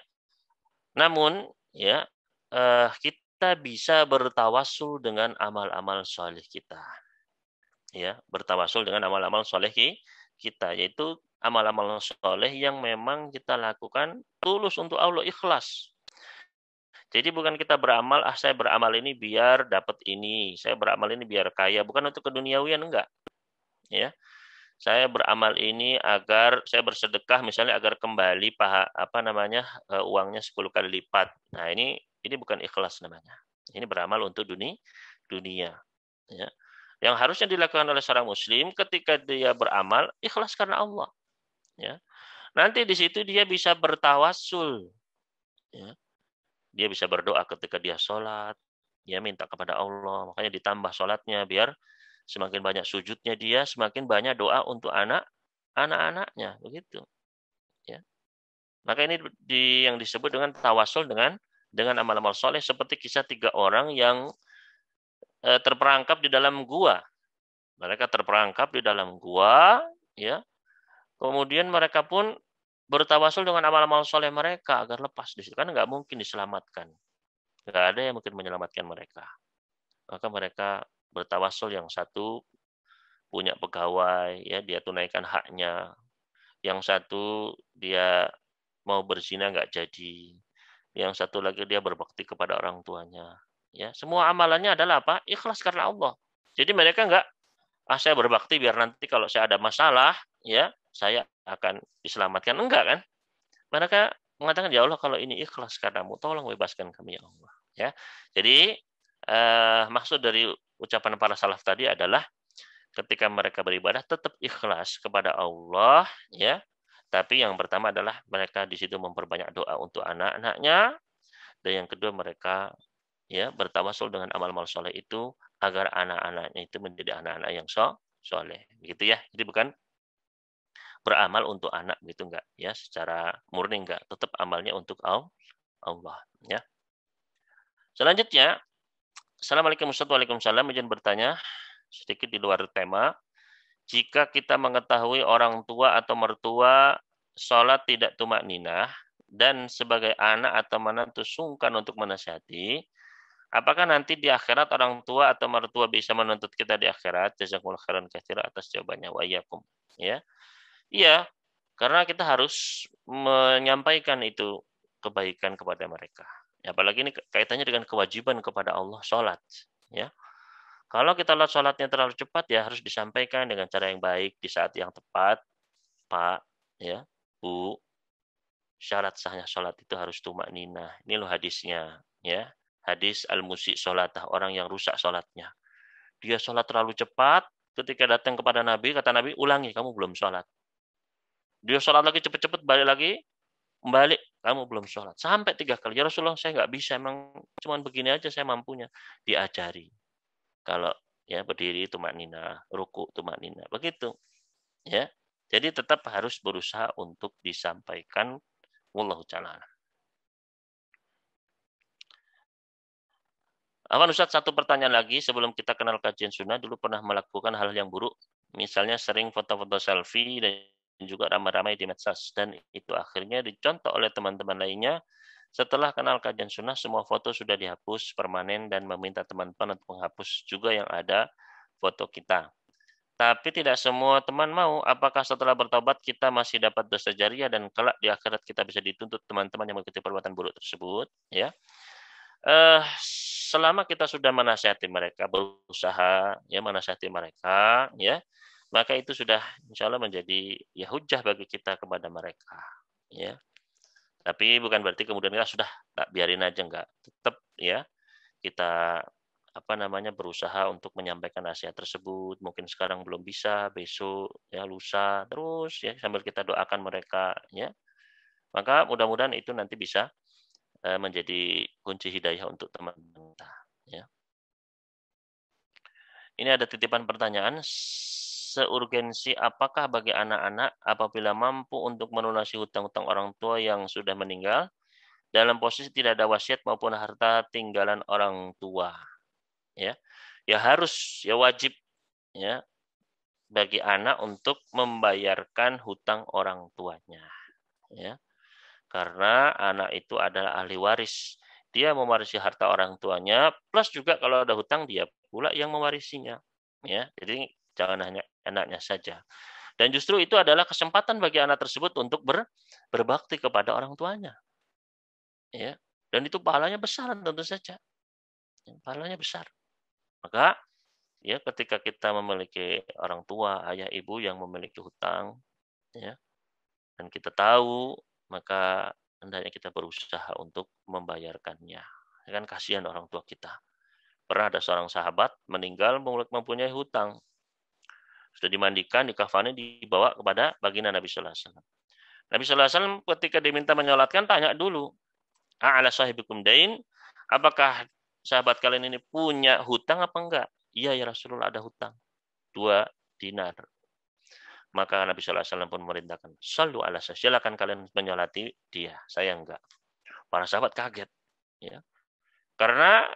namun ya kita bisa bertawasul dengan amal-amal soleh kita. Ya, bertawasul dengan amal-amal soleh kita, yaitu amal-amal soleh yang memang kita lakukan tulus untuk Allah, ikhlas. Jadi bukan kita beramal, saya beramal ini biar dapat ini, saya beramal ini biar kaya, bukan untuk keduniawian, enggak. Ya, saya beramal ini agar saya bersedekah misalnya agar kembali uangnya 10 kali lipat. Nah, ini bukan ikhlas namanya. Ini beramal untuk dunia. Ya. Yang harusnya dilakukan oleh seorang muslim ketika dia beramal ikhlas karena Allah. Ya. Nanti di situ dia bisa bertawasul. Ya. Dia bisa berdoa ketika dia sholat. Dia minta kepada Allah. Makanya ditambah sholatnya biar semakin banyak sujudnya dia, semakin banyak doa untuk anak-anaknya. Begitu. Ya. Maka ini yang disebut dengan tawasul dengan amal-amal soleh seperti kisah 3 orang yang terperangkap di dalam gua. Mereka terperangkap di dalam gua, ya. Kemudian mereka pun bertawasul dengan amal-amal soleh mereka agar lepas di situ. Kan nggak mungkin diselamatkan. Nggak ada yang mungkin menyelamatkan mereka. Maka mereka bertawasul, yang satu punya pegawai, ya, dia tunaikan haknya. Yang satu dia mau berzina nggak jadi. Yang satu lagi dia berbakti kepada orang tuanya. Ya, semua amalannya adalah apa? Ikhlas karena Allah. Jadi mereka nggak, saya berbakti biar nanti kalau saya ada masalah, ya, saya akan diselamatkan. Enggak kan? Mereka mengatakan, ya Allah, kalau ini ikhlas karenamu, tolong bebaskan kami ya Allah. Ya, jadi maksud dari ucapan para salaf tadi adalah ketika mereka beribadah tetap ikhlas kepada Allah, ya. Tapi yang pertama adalah mereka di situ memperbanyak doa untuk anak-anaknya, dan yang kedua mereka ya bertawasul dengan amal-amal soleh itu agar anak-anaknya itu menjadi anak-anak yang soleh, gitu ya. Jadi bukan beramal untuk anak gitu enggak ya, secara murni enggak, tetap amalnya untuk Allah ya. Selanjutnya, Assalamualaikum Ustaz. Waalaikumsalam. Izin bertanya sedikit di luar tema. Jika kita mengetahui orang tua atau mertua sholat tidak tumak ninah dan sebagai anak atau menantu sungkan untuk menasihati, apakah nanti di akhirat orang tua atau mertua bisa menuntut kita di akhirat? Jazakumullah khairan katsira atas jawabannya wa iyyakum. Ya. Iya, karena kita harus menyampaikan itu kebaikan kepada mereka. Ya, apalagi ini kaitannya dengan kewajiban kepada Allah sholat. Ya. Kalau kita lihat sholatnya terlalu cepat ya harus disampaikan dengan cara yang baik di saat yang tepat, Pak, ya, Bu. Syarat sahnya sholat itu harus tumak ninah. Ini loh hadisnya, ya. Hadis al-musi sholatah, orang yang rusak sholatnya. Dia sholat terlalu cepat, ketika datang kepada Nabi, kata Nabi, ulangi, kamu belum sholat. Dia sholat lagi cepet-cepet, balik lagi, balik, kamu belum sholat. Sampai 3 kali, ya Rasulullah saya nggak bisa, emang cuma begini aja saya mampunya. Diajari. Kalau ya berdiri tumak nina, ruku tumak nina, begitu. Ya. Jadi tetap harus berusaha untuk disampaikan. Wallahu ta'ala. Afwan Ustaz, satu pertanyaan lagi sebelum kita kenal kajian sunnah, dulu pernah melakukan hal yang buruk. Misalnya sering foto-foto selfie dan juga ramai-ramai di medsos. Dan itu akhirnya dicontoh oleh teman-teman lainnya. Setelah kenal kajian sunnah, semua foto sudah dihapus permanen dan meminta teman-teman untuk menghapus juga yang ada foto kita. Tapi tidak semua teman mau. Apakah setelah bertobat kita masih dapat dosa jariah dan kelak di akhirat kita bisa dituntut teman-teman yang mengikuti perbuatan buruk tersebut? Ya. Selama kita sudah menasihati mereka, berusaha ya menasihati mereka, ya, maka itu sudah insya Allah menjadi ya hujah bagi kita kepada mereka, ya. Tapi bukan berarti kemudian kita sudah tak biarin aja enggak. Tetap ya kita berusaha untuk menyampaikan nasihat tersebut. Mungkin sekarang belum bisa, besok ya lusa terus ya sambil kita doakan mereka ya. Maka mudah-mudahan itu nanti bisa menjadi kunci hidayah untuk teman-teman kita. Ya. Ini ada titipan pertanyaan, seurgensi apakah bagi anak-anak apabila mampu untuk melunasi hutang-hutang orang tua yang sudah meninggal dalam posisi tidak ada wasiat maupun harta tinggalan orang tua? Ya, ya harus, ya wajib, ya bagi anak untuk membayarkan hutang orang tuanya. Ya. Karena anak itu adalah ahli waris. Dia mewarisi harta orang tuanya, plus juga kalau ada hutang dia pula yang mewarisinya. Ya, jadi jangan hanya anaknya saja. Dan justru itu adalah kesempatan bagi anak tersebut untuk berbakti kepada orang tuanya. Ya, dan itu pahalanya besar tentu saja. Pahalanya besar. Maka ya ketika kita memiliki orang tua, ayah ibu yang memiliki hutang, ya, dan kita tahu, maka hendaknya kita berusaha untuk membayarkannya. Ya kan kasihan orang tua kita. Pernah ada seorang sahabat meninggal mempunyai hutang. Sudah dimandikan, dikafani, dibawa kepada baginda Nabi sallallahu alaihi wasallam. Nabi sallallahu alaihi wasallam ketika diminta menyolatkan tanya dulu, "A'ala sahibikum dain?" Apakah sahabat kalian ini punya hutang apa enggak? Iya ya Rasulullah ada hutang. 2 dinar. Maka Nabi sallallahu alaihi wasallam pun memerintahkan, "Shallu ala saya." Silakan kalian menyolati dia, saya enggak. Para sahabat kaget, ya. Karena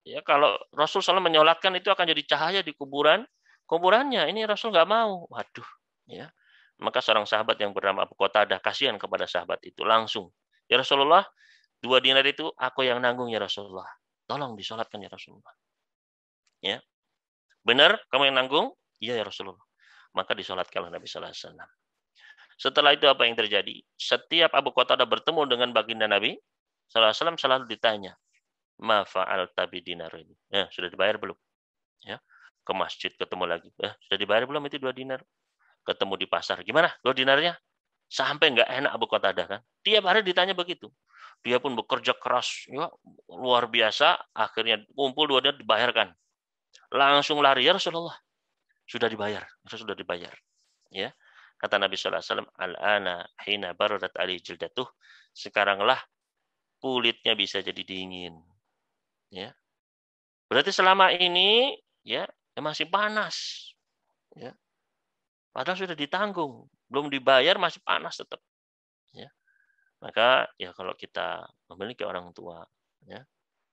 ya kalau Rasul SAW menyolatkan itu akan jadi cahaya di kuburannya. Ini Rasul nggak mau. Waduh, ya. Maka seorang sahabat yang bernama Abu Qatadah kasihan kepada sahabat itu langsung, "Ya Rasulullah, 2 dinar itu aku yang nanggung ya Rasulullah. Tolong disolatkan ya Rasulullah." Ya. Benar kamu yang nanggung? Iya ya Rasulullah. Maka disolatkanlah Nabi sallallahu alaihi wasallam. Setelah itu apa yang terjadi? Setiap Abu Qatadah bertemu dengan baginda Nabi sallallahu alaihi wasallam selalu ditanya, "Ma fa'alta bidinar ini?" Ya, sudah dibayar belum? Ya. Ke masjid ketemu lagi. Sudah dibayar belum itu 2 dinar? Ketemu di pasar. Gimana 2 dinarnya? Sampai nggak enak Abu Qatadah kan. Tiap hari ditanya begitu. Dia pun bekerja keras, ya, luar biasa. Akhirnya kumpul 2 dinar dibayarkan. Langsung lari, ya Rasulullah. Sudah dibayar. Sudah dibayar. Ya. Kata Nabi sallallahu alaihi wasallam, "Al-ana hina baradat ali jildatuh." Sekaranglah kulitnya bisa jadi dingin. Ya. Berarti selama ini ya masih panas. Ya. Padahal sudah ditanggung. belum dibayar masih panas tetap, ya. Maka ya kalau kita memiliki orang tua, ya,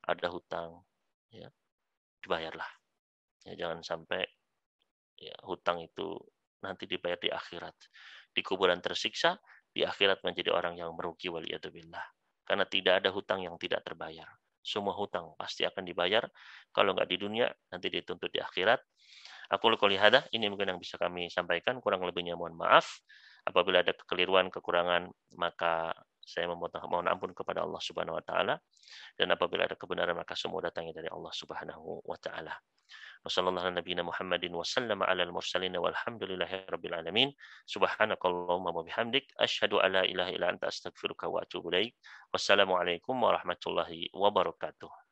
ada hutang, ya, dibayarlah. Ya, jangan sampai ya hutang itu nanti dibayar di akhirat. Di kuburan tersiksa, di akhirat menjadi orang yang merugi waliyadzubillah. Karena tidak ada hutang yang tidak terbayar. Semua hutang pasti akan dibayar. Kalau nggak di dunia, nanti dituntut di akhirat. Aku qouli hada, ini mungkin yang bisa kami sampaikan, kurang lebihnya mohon maaf. Apabila ada kekeliruan, kekurangan, maka saya mohon ampun kepada Allah Subhanahu wa taala, dan apabila ada kebenaran maka semua datangnya dari Allah Subhanahu wa taala. Wassallallahu ala nabiyina Muhammadin wasallam ala al-mursalin walhamdulillahi rabbil alamin. Subhanakallahumma wa bihamdik asyhadu an la ilaha illa anta astaghfiruka wa atubu ilaik. Wassalamualaikum warahmatullahi wabarakatuh.